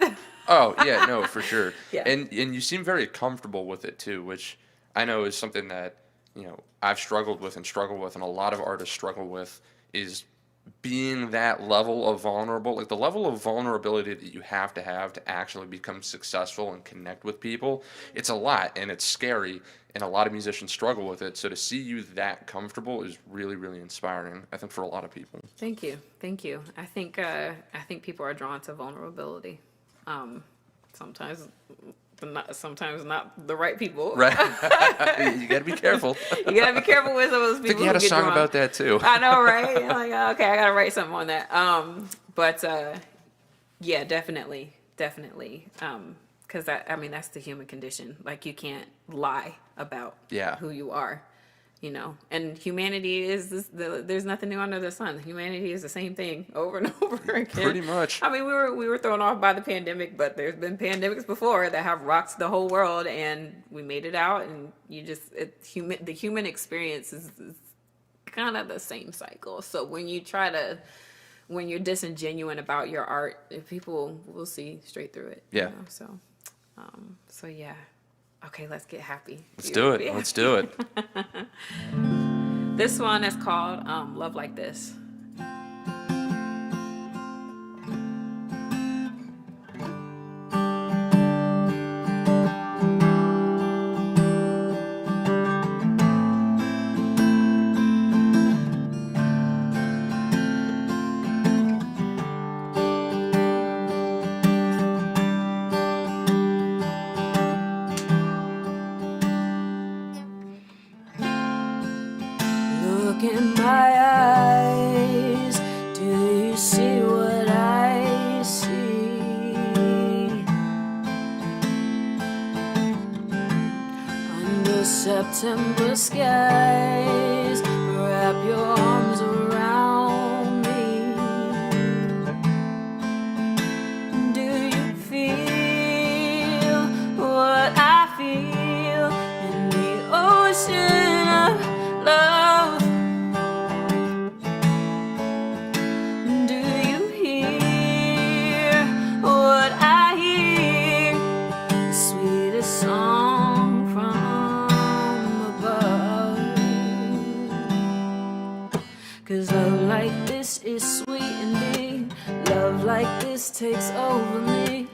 Speaker 1: Oh, yeah, no, for sure.
Speaker 3: Yeah.
Speaker 1: And you seem very comfortable with it too, which I know is something that, I've struggled with, and a lot of artists struggle with, is being that level of vulnerable, like the level of vulnerability that you have to actually become successful and connect with people. It's a lot, and it's scary, and a lot of musicians struggle with it. So to see you that comfortable is really, really inspiring, I think, for a lot of people.
Speaker 3: Thank you. I think people are drawn to vulnerability. Sometimes not the right people.
Speaker 1: Right. You got to be careful.
Speaker 3: You got to be careful with those people.
Speaker 1: I think you had a song about that too.
Speaker 3: I know, right? You're like, okay, I got to write something on that. But yeah, definitely. Because that's the human condition. Like, you can't lie about who you are. And humanity is there's nothing new under the sun. Humanity is the same thing over and over again.
Speaker 1: Pretty much.
Speaker 3: We were thrown off by the pandemic, but there's been pandemics before that have rocked the whole world, and we made it out. And the human experience is kind of the same cycle. So when you're disingenuous about your art, people will see straight through it.
Speaker 1: Yeah.
Speaker 3: So yeah. Okay, let's get happy.
Speaker 1: Let's do it. Let's do it.
Speaker 3: This one is called Love Like This. Look in my eyes, do you see what I see? Under September skies, wrap your arms around me. Do you feel what I feel in the ocean of love? Cause love like this is sweet indeed. Love like this takes over me.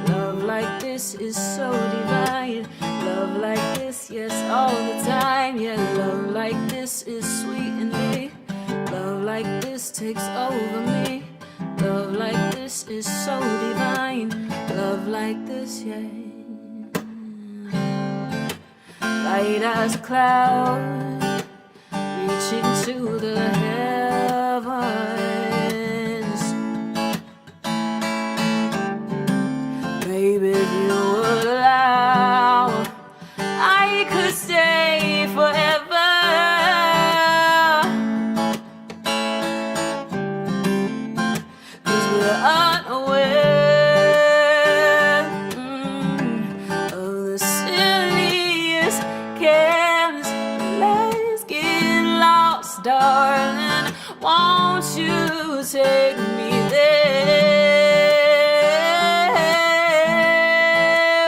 Speaker 3: Love like this is so divine. Love like this, yes, all the time. Yeah, love like this is sweet indeed. Love like this takes over me. Love like this is so divine. Love like this, yeah. Light as a cloud, reaching to the heavens. Baby, if you would allow, I could stay forever. Cause we're unaware of the silliest cares. Let's get lost, darling. Won't you take me there?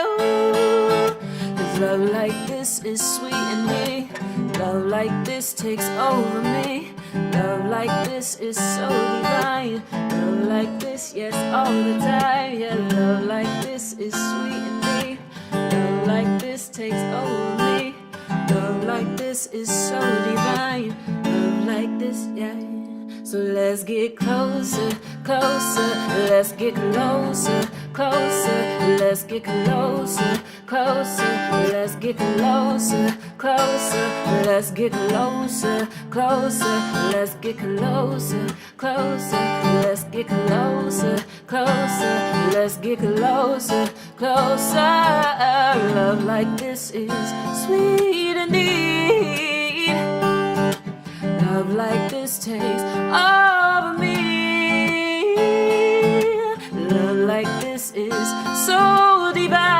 Speaker 3: Ooh. 'Cause love like this is sweet in me. Love like this takes over me. Love like this is so divine. Love like this, yes, all the time. Yeah, love like this is sweet in me. Love like this takes over me. Love like this is so divine. Love like this, yeah. So let's get closer, closer. Let's get closer, closer. Let's get closer, closer. Let's get closer,
Speaker 2: closer, let's get closer, closer, let's get closer, closer, let's get closer, closer, let's get closer, closer. Love like this is sweet indeed. Love like this takes over me. Love like this is so divine.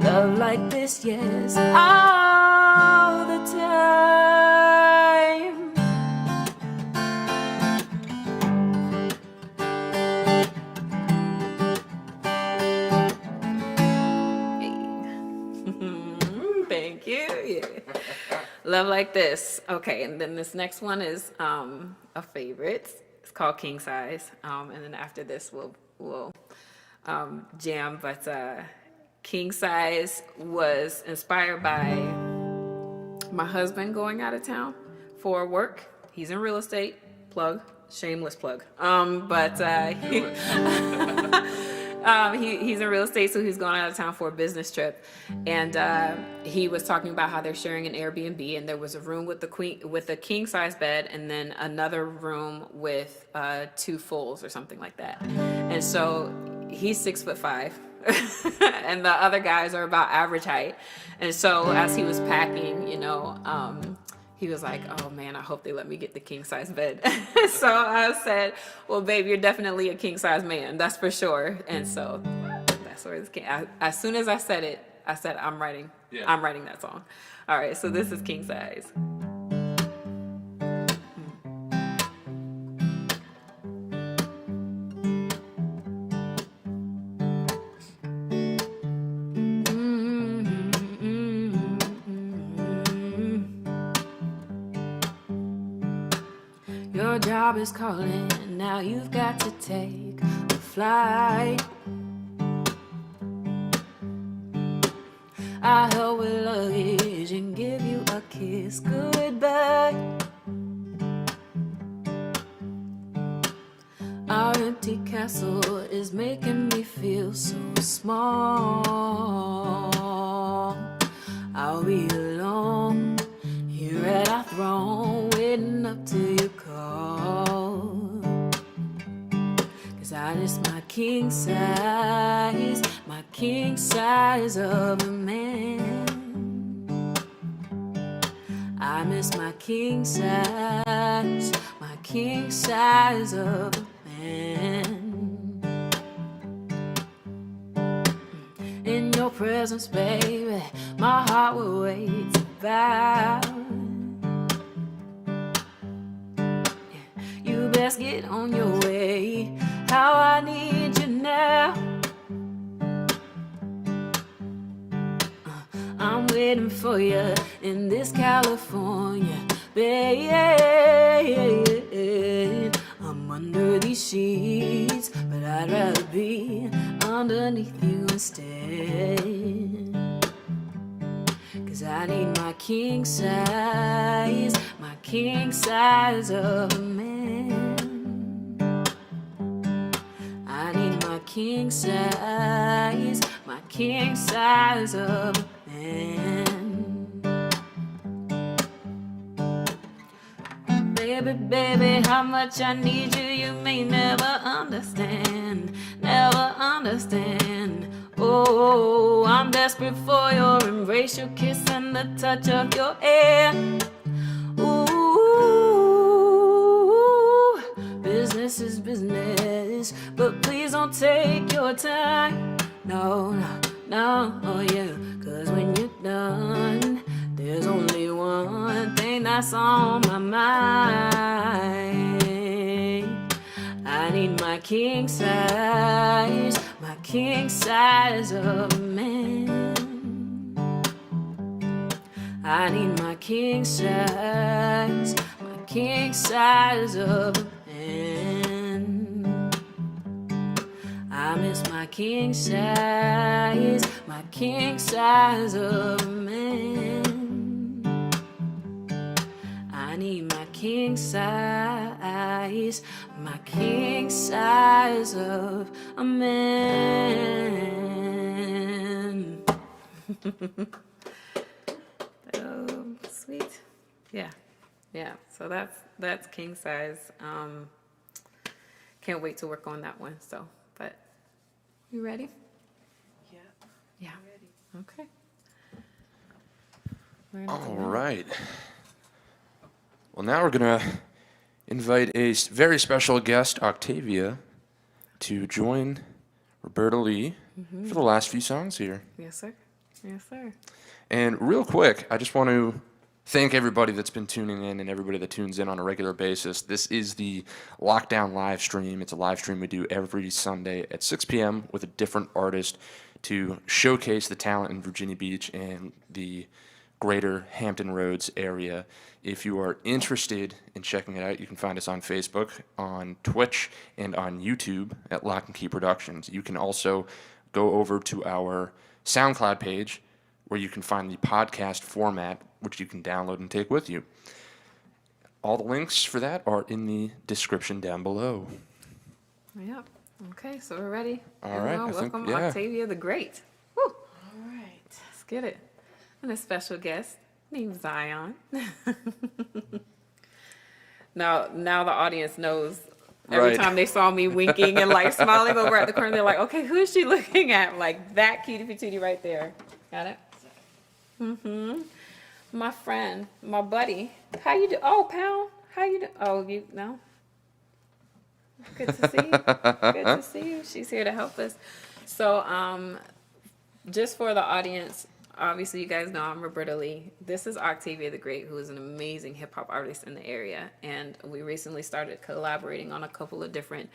Speaker 2: Love like this, yes, all the time.
Speaker 3: Thank you. Yeah. Love like this. Okay, and then this next one is a favorite. It's called King Size. And then after this, we'll jam. But King Size was inspired by my husband going out of town for work. He's in real estate. Plug. Shameless plug. He's in real estate, so he's going out of town for a business trip, and he was talking about how they're sharing an Airbnb, and there was a room with a king size bed, and then another room with 2 fulls or something like that. And so he's 6'5", and the other guys are about average height. And so as he was packing, he was like, oh man, I hope they let me get the king size bed. So I said, well, babe, you're definitely a king size man. That's for sure. And so that's where this came. As soon as I said it, I said, I'm writing that song. All right. So this is King Size.
Speaker 2: Your job is calling, now you've got to take a flight. I'll help with luggage and give you a kiss goodbye. Our empty castle is making me feel so small. I'll be alone here at our throne, waiting up till you call. 'Cause I miss my king size of a man. I miss my king size of a man. In your presence, baby, my heart will wait to bow. You best get on your way, how I need you now. I'm waiting for you in this California, babe. I'm under these sheets, but I'd rather be underneath you instead. 'Cause I need my king size of a man. I need my king size of a man. Baby, baby, how much I need you, you may never understand. Oh, I'm desperate for your embrace, your kiss, and the touch of your hair. Ooh, business is business, but please don't take your time. No, oh yeah, 'cause when you're done, there's only one thing that's on my mind. I need my king size of a man. I need my king size of a man. I miss my king size of a man. I need my king size of a man.
Speaker 3: Yeah. So that's king size. Can't wait to work on that one. So, but you ready? Yeah. Okay.
Speaker 1: All right. Well, now we're going to invite a very special guest, Octavia, to join Roberta Lee for the last few songs here.
Speaker 3: Yes, sir. Yes, sir.
Speaker 1: And real quick, I just want to thank everybody that's been tuning in and everybody that tunes in on a regular basis. This is the Lockdown Livestream. It's a live stream we do every Sunday at 6 p.m. with a different artist to showcase the talent in Virginia Beach and the greater Hampton Roads area. If you are interested in checking it out, you can find us on Facebook, on Twitch, and on YouTube at Locke In Key Productions. You can also go over to our SoundCloud page where you can find the podcast format, which you can download and take with you. All the links for that are in the description down below.
Speaker 3: Yep. Okay, so we're ready.
Speaker 1: All right, I think-
Speaker 3: Welcome,
Speaker 1: yeah.
Speaker 3: Octavia the Great. Woo.
Speaker 2: All right.
Speaker 3: Let's get it. And a special guest named Zion. Now the audience knows. Every
Speaker 1: Right.
Speaker 3: time they saw me winking and like smiling over at the corner, they're like, okay, who is she looking at? Like that cutie patootie right there. Got it? Mm-hmm. My friend, my buddy. How you do? Oh, pal. How you do? Oh, you no. Good to see you. Good to see you. She's here to help us. So, just for the audience, obviously you guys know I'm Roberta Lee. This is Octavia the Great, who is an amazing hip hop artist in the area, and we recently started collaborating on a couple of different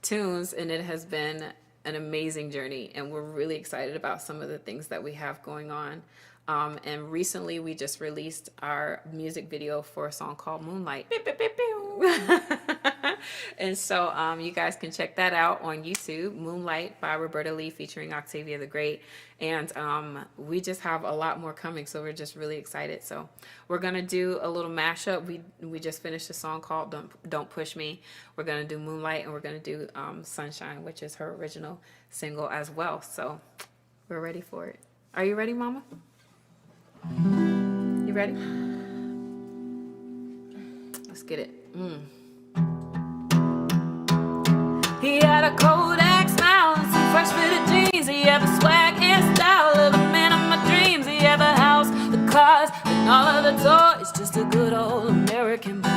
Speaker 3: tunes, and it has been an amazing journey, and we're really excited about some of the things that we have going on. And recently we just released our music video for a song called Moonlight. And so you guys can check that out on YouTube, Moonlight by Roberta Lee featuring Octavia the Great. And we just have a lot more coming, so we're just really excited. So we're going to do a little mashup. We just finished a song called Don't Push Me. We're going to do Moonlight, and we're going to do Sunshine, which is her original single as well. So we're ready for it. Are you ready, Mama? You ready? Let's get it. He had a Kodak smile and some fresh fitted jeans. He had the swag and style of the man of my dreams. He had the house, the cars, and all of the toys. Just a good old American boy.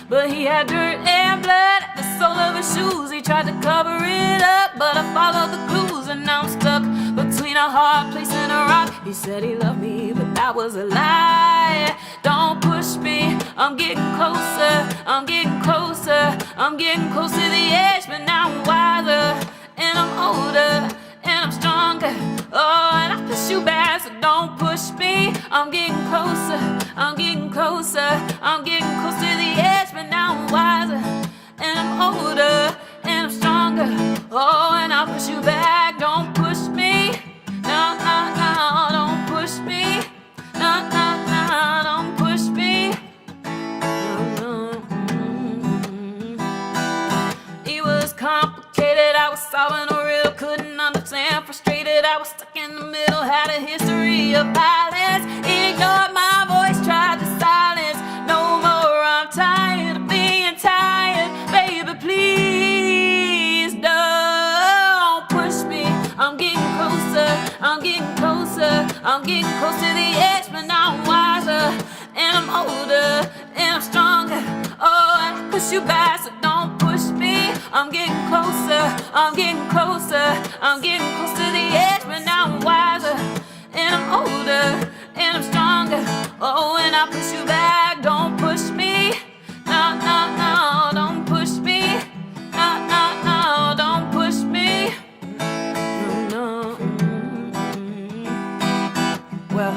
Speaker 3: But he had dirt and blood at the sole of his shoes. He tried to cover it up, but I followed the clues. And now I'm stuck between a hard place and a rock. He said he loved me, but that was a lie. Don't push me, I'm getting closer, I'm getting closer, I'm getting close to the edge. But now I'm wiser, and I'm older, and I'm stronger. Oh, and I push you back, so don't push me. I'm getting closer, I'm getting closer, I'm getting close to the edge. But now I'm wiser, and I'm older, and I'm stronger. Oh, and I'll push you back, don't push me. No, no, no, don't push me. No, no, no, don't push me. No, no. It was complicated, I was solving a riddle, couldn't understand, frustrated, I was stuck in the middle, had a history of violence, ignored my voice, tried to silence, no more, I'm tired of being tired, baby, please don't push me, I'm getting closer, I'm getting closer, I'm getting close to the edge, but now I'm wiser, and I'm older, and I'm stronger, oh, and I push you back, so don't push me, I'm getting closer, I'm getting closer, I'm getting close to the edge, but now I'm wiser, and I'm older, and I'm stronger, oh, and I push you back, don't push me, no, no, no, don't push me, no, no, no, don't push me, no, no.
Speaker 4: Well,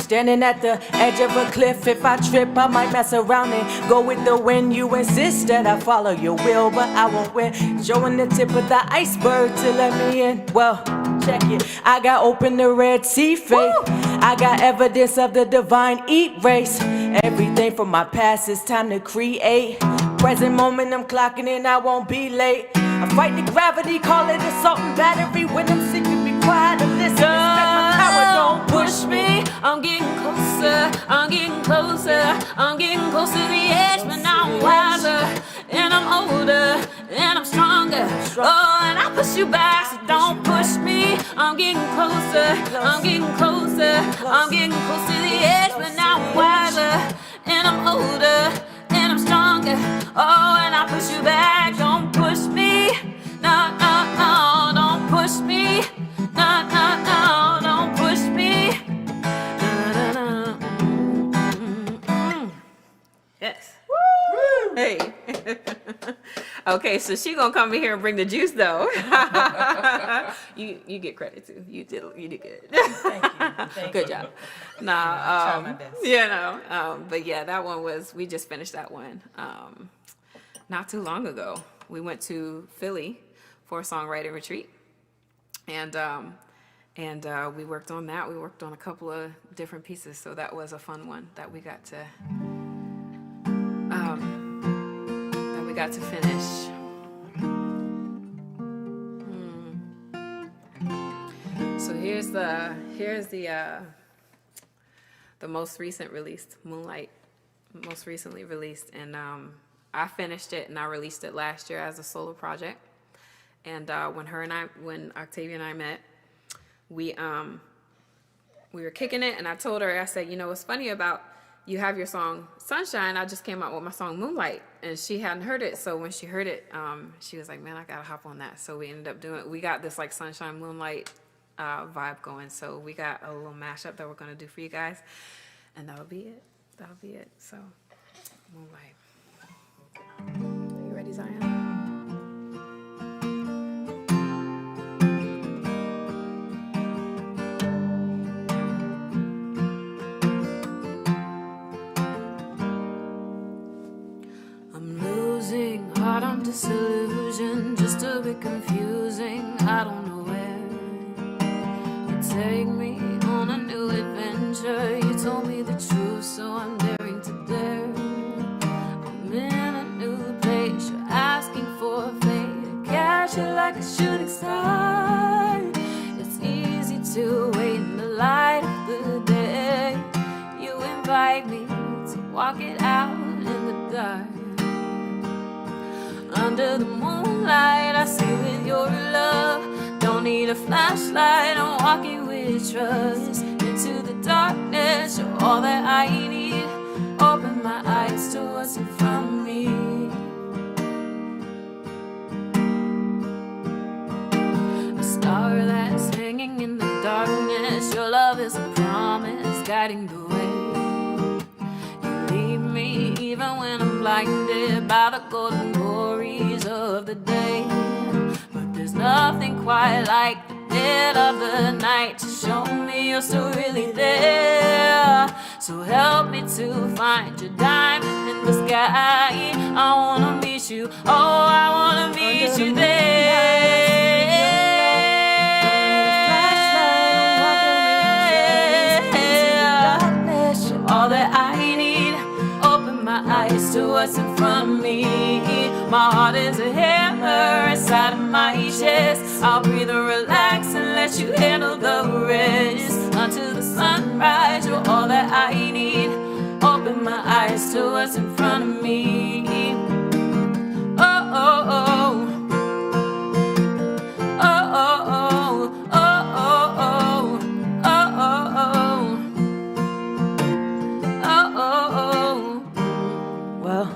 Speaker 4: standing at the edge of a cliff, if I trip, I might mess around and go with the wind. You insist that I follow your will, but I won't win. Showing the tip of the iceberg to let me in. Well, check it. I got open the Red Sea faith. I got evidence of the divine erase. Everything from my past is time to create. Present moment, I'm clocking in, I won't be late. I fight the gravity, call it assault and battery. When I'm sick, be quiet and listen. Respect my power, don't push
Speaker 2: push me. I'm getting closer, I'm getting closer, I'm getting close to the edge, but now I'm wiser, and I'm older, and I'm stronger. Oh, and I push you back, so don't push me. I'm getting closer, I'm getting closer, I'm getting close to the edge, but now I'm wiser, and I'm older, and I'm stronger. Oh, and I push you back, don't push me. No, no, no, don't push me. No, no, no, don't push me.
Speaker 3: Yes. Hey. Okay, so she gonna come in here and bring the juice though. you get credit too. You did good.
Speaker 4: Thank you.
Speaker 3: Good job.
Speaker 4: Try my best.
Speaker 3: But yeah, that one was, we just finished that one not too long ago. We went to Philly for a songwriting retreat, and we worked on that. We worked on a couple of different pieces, so that was a fun one that we got to finish. So here's the most recent released, Moonlight, most recently released, and I finished it and I released it last year as a solo project. And when Octavia and I met, we were kicking it, and I told her, I said, you know, what's funny about you have your song Sunshine, I just came out with my song Moonlight, and she hadn't heard it. So when she heard it, she was like, man, I gotta hop on that. So we ended up we got this like Sunshine Moonlight vibe going. So we got a little mashup that we're gonna do for you guys, and that'll be it. So Moonlight. Are you ready, Zion?
Speaker 2: I'm disillusioned, just a bit confusing. I don't know where you take me on a new adventure. You told me the truth, so I'm daring to dare. I'm in a new place, you're asking for fate to catch you like a shooting star. It's easy to wait in the light of the day. You invite me to walk it out in the dark. Under the moonlight, I see with your love. Don't need a flashlight, I'm walking with trust. Into the darkness, you're all that I need. Open my eyes to what's in front of me. A star that's hanging in the darkness. Your love is a promise, guiding the way. Even when I'm blinded by the golden glories of the day. But there's nothing quite like the dead of the night to show me you're still really there. So help me to find your diamond in the sky. I wanna meet you, oh, I wanna meet you there. All that I need. Eyes to what's in front of me. My heart is a hammer inside of my chest. I'll breathe and relax and let you handle the rest. Until the sunrise, you're all that I need. Open my eyes to what's in front of me. Oh, oh, oh. Oh, oh, oh. Oh, oh, oh. Oh, oh, oh. Oh, oh, oh.
Speaker 4: Well,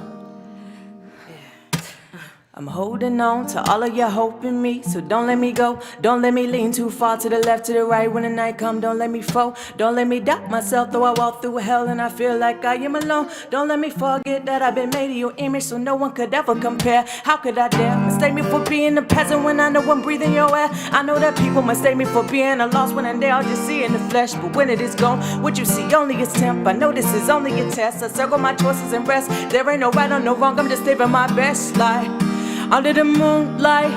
Speaker 4: I'm holding on to all of your hope in me, so don't let me go. Don't let me lean too far to the left, to the right. When the night come, don't let me fall. Don't let me doubt myself, though I walk through hell and I feel like I am alone. Don't let me forget that I've been made in your image, so no one could ever compare. How could I dare mistake me for being a peasant when I know I'm breathing your air? I know that people mistake me for being a lost when they all just see in the flesh. But when it is gone, what you see only is temp. I know this is only a test. I circle my choices and rest. There ain't no right or no wrong, I'm just living my best life. Under the moonlight,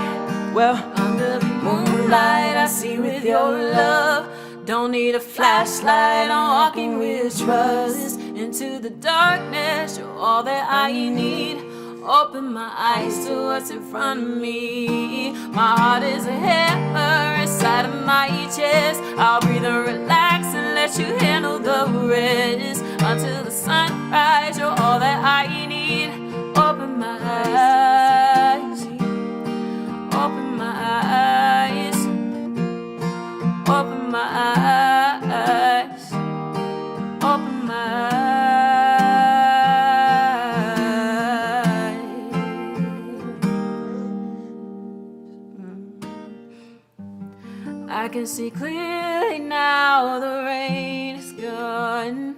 Speaker 4: well,
Speaker 2: under the moonlight, I see with your love. Don't need a flashlight, I'm walking with trust. Into the darkness, you're all that I need. Open my eyes to what's in front of me. My heart is a hammer inside of my chest. I'll breathe and relax and let let you handle the rest. Until the sunrise, you're all that I need. Open my eyes, open my eyes, open my eyes, open my eyes. I can see clearly now, the rain is gone.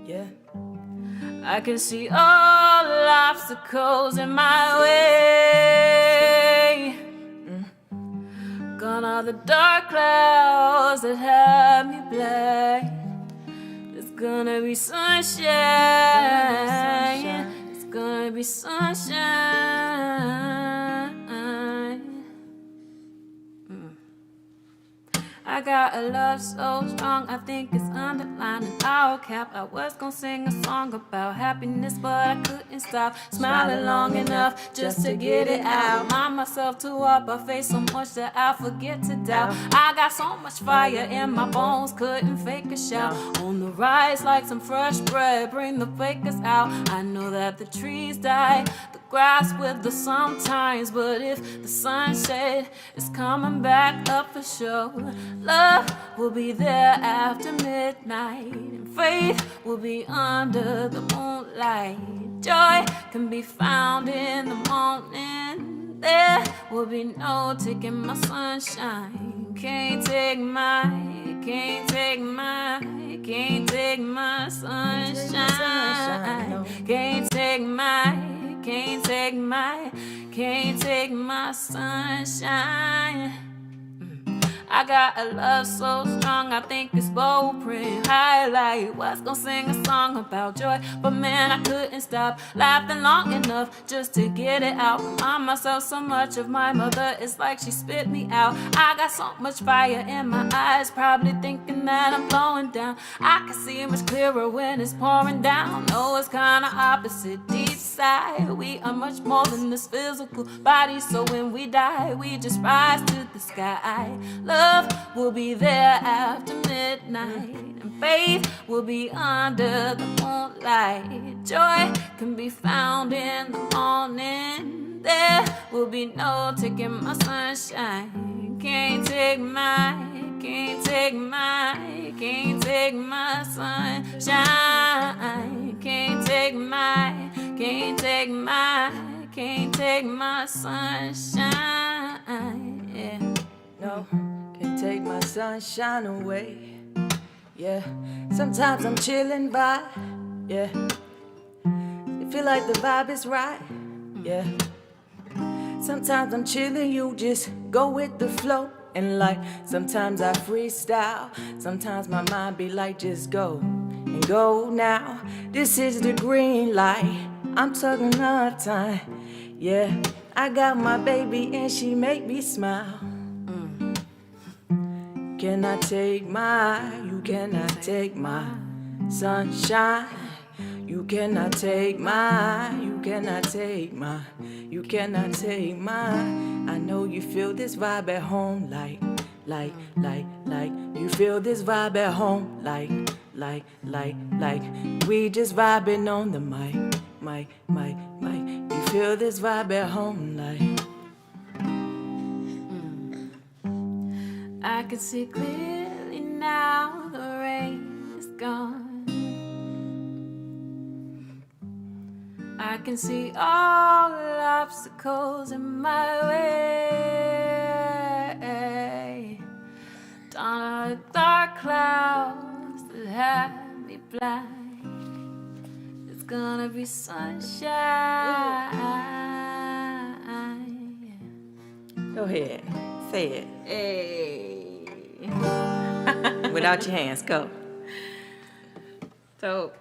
Speaker 4: Yeah.
Speaker 2: I can see all the obstacles in my way. Gone are the dark clouds that have me blind. It's gonna be sunshine. It's gonna be sunshine. I got a love so strong, I think it's underlined in all cap. I was gonna sing a song about happiness, but I couldn't stop smiling long enough just to get it out. Remind myself to wipe my face so much that I forget to doubt. I got so much fire in my bones, couldn't fake a shout. On the rise like some fresh bread, bring the fakers out. I know that the trees die, the grass withers sometimes, but if the sunset is coming back up for sure, love will be there after midnight, and faith will be under the moonlight. Joy can be found in the morning. There will be no taking my sunshine. Can't take my sunshine. Can't take my sunshine. I got a love so strong, I think it's bold print highlight. Was gonna sing a song about joy, but man, I couldn't stop laughing long enough just to get it out. Remind myself so much of my mother, it's like she spit me out. I got so much fire in my eyes, probably thinking that I'm blowing down. I can see much clearer when it's pouring down. No, it's kinda opposite, deep side. We are much more than this physical body, so when we die, we just rise to the sky. Love will be there after midnight, and faith will be under the moonlight. Joy can be found in the morning. There will be no taking my sunshine. Can't take my sunshine. Can't take my sunshine. Yeah.
Speaker 4: No, can't take my sunshine away. Yeah, sometimes I'm chilling by. Yeah, you feel like the vibe is right. Yeah, sometimes I'm chilling, you just go with the flow. And like, sometimes I freestyle, sometimes my mind be like, just go and go now. This is the green light, I'm talking all the time. Yeah, I got my baby and she make me smile. Cannot take you cannot take my sunshine. You cannot take you cannot take you cannot take mine. I know you feel this vibe at home, like. You feel this vibe at home, like. We just vibing on the mic. You feel this vibe at home, like.
Speaker 2: I can see clearly now, the rain is gone. I can see all the obstacles in my way. Dawn are the dark clouds that have me blind. It's gonna be sunshine.
Speaker 4: Go ahead, say it.
Speaker 3: Hey.
Speaker 4: Without your hands, go.
Speaker 3: So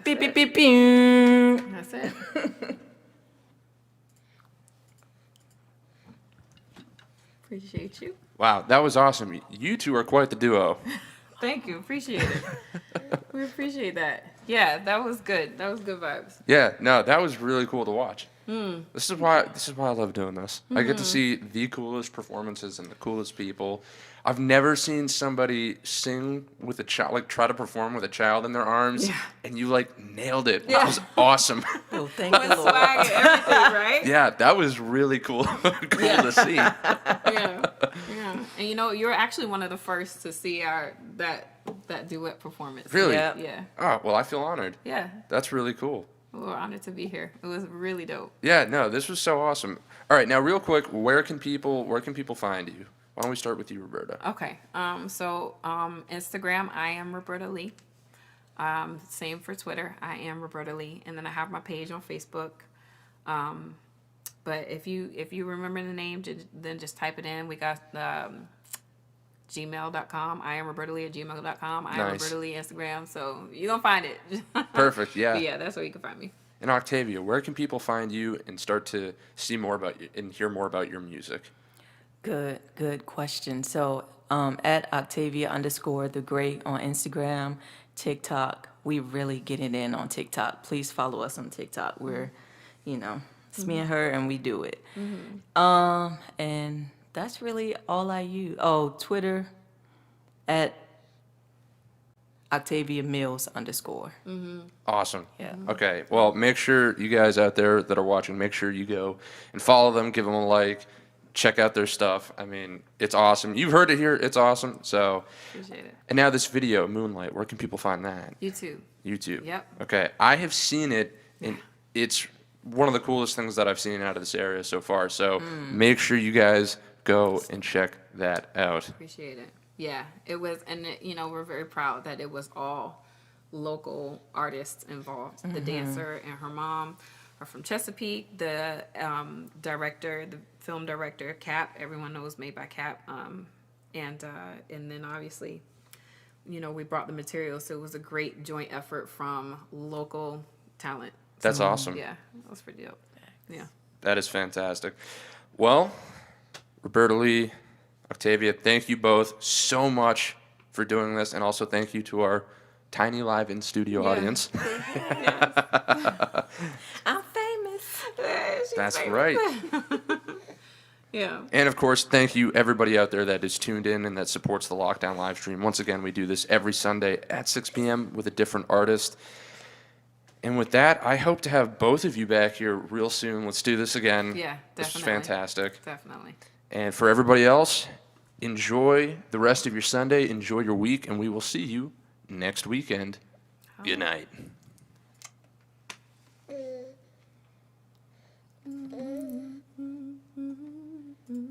Speaker 4: Beep, beep, beep, beep.
Speaker 3: that's it. Appreciate you.
Speaker 1: Wow, that was awesome. You two are quite the duo.
Speaker 3: Thank you. Appreciate it. We appreciate that. Yeah, that was good. That was good vibes.
Speaker 1: Yeah, no, that was really cool to watch. This is why I love doing this. I get to see the coolest performances and the coolest people. I've never seen somebody sing with a child, like try to perform with a child in their arms, and you like nailed it. That was awesome.
Speaker 4: Oh, thank you,
Speaker 3: With
Speaker 4: Lord.
Speaker 3: swag and everything, right?
Speaker 1: Yeah, that was really cool. To see.
Speaker 3: Yeah. And you're actually one of the first to see that duet performance.
Speaker 1: Really?
Speaker 4: Yeah.
Speaker 3: Yeah.
Speaker 1: Oh, well, I feel honored.
Speaker 3: Yeah.
Speaker 1: That's really cool.
Speaker 3: We were honored to be here. It was really dope.
Speaker 1: Yeah, no, this was so awesome. All right, now real quick, where can people find you? Why don't we start with you, Roberta?
Speaker 3: Okay. So Instagram, I am Roberta Lee. Same for Twitter, I am Roberta Lee, and then I have my page on Facebook. But if you remember the name, then just type it in. We got gmail.com. I am Roberta Lee at gmail.com. I am
Speaker 1: Nice.
Speaker 3: Roberta Lee Instagram. So you're going to find it.
Speaker 1: Perfect, yeah.
Speaker 3: But yeah, that's where you can find me.
Speaker 1: And Octavia, where can people find you and start to see more about you and hear more about your music?
Speaker 4: Good question. So at Octavia_the Great on Instagram, TikTok. We really get it in on TikTok. Please follow us on TikTok. We're, it's me and her, and we do it. And that's really all I use. Oh, Twitter at OctaviaMills_.
Speaker 1: Awesome.
Speaker 4: Yeah.
Speaker 1: Okay, well, make sure you guys out there that are watching, make sure you go and follow them, give them a like, check out their stuff. I mean, it's awesome. You've heard it here. It's awesome. So,
Speaker 3: Appreciate it.
Speaker 1: and now this video, Moonlight, where can people find that?
Speaker 3: YouTube.
Speaker 1: YouTube.
Speaker 3: Yep.
Speaker 1: Okay, I have seen it, and it's one of the coolest things that I've seen out of this area so far. So make sure you guys go and check that out.
Speaker 3: Appreciate it. Yeah, it was, and we're very proud that it was all local artists involved. The dancer and her mom are from Chesapeake. The the film director, Cap. Everyone knows Made by Cap. And then obviously, we brought the material, so it was a great joint effort from local talent.
Speaker 1: That's awesome.
Speaker 3: Yeah, that was pretty dope. Yeah.
Speaker 1: That is fantastic. Well, Roberta Lee, Octavia, thank you both so much for doing this, and also thank you to our tiny live in studio audience.
Speaker 4: I'm famous.
Speaker 1: That's right.
Speaker 3: Yeah.
Speaker 1: And of course, thank you everybody out there that is tuned in and that supports the Lockdown Livestream. Once again, we do this every Sunday at 6 p.m. with a different artist. And with that, I hope to have both of you back here real soon. Let's do this again.
Speaker 3: Yeah,
Speaker 1: This was
Speaker 3: definitely.
Speaker 1: fantastic.
Speaker 3: Definitely.
Speaker 1: And for everybody else, enjoy the rest of your Sunday, enjoy your week, and we will see you next weekend. Good night.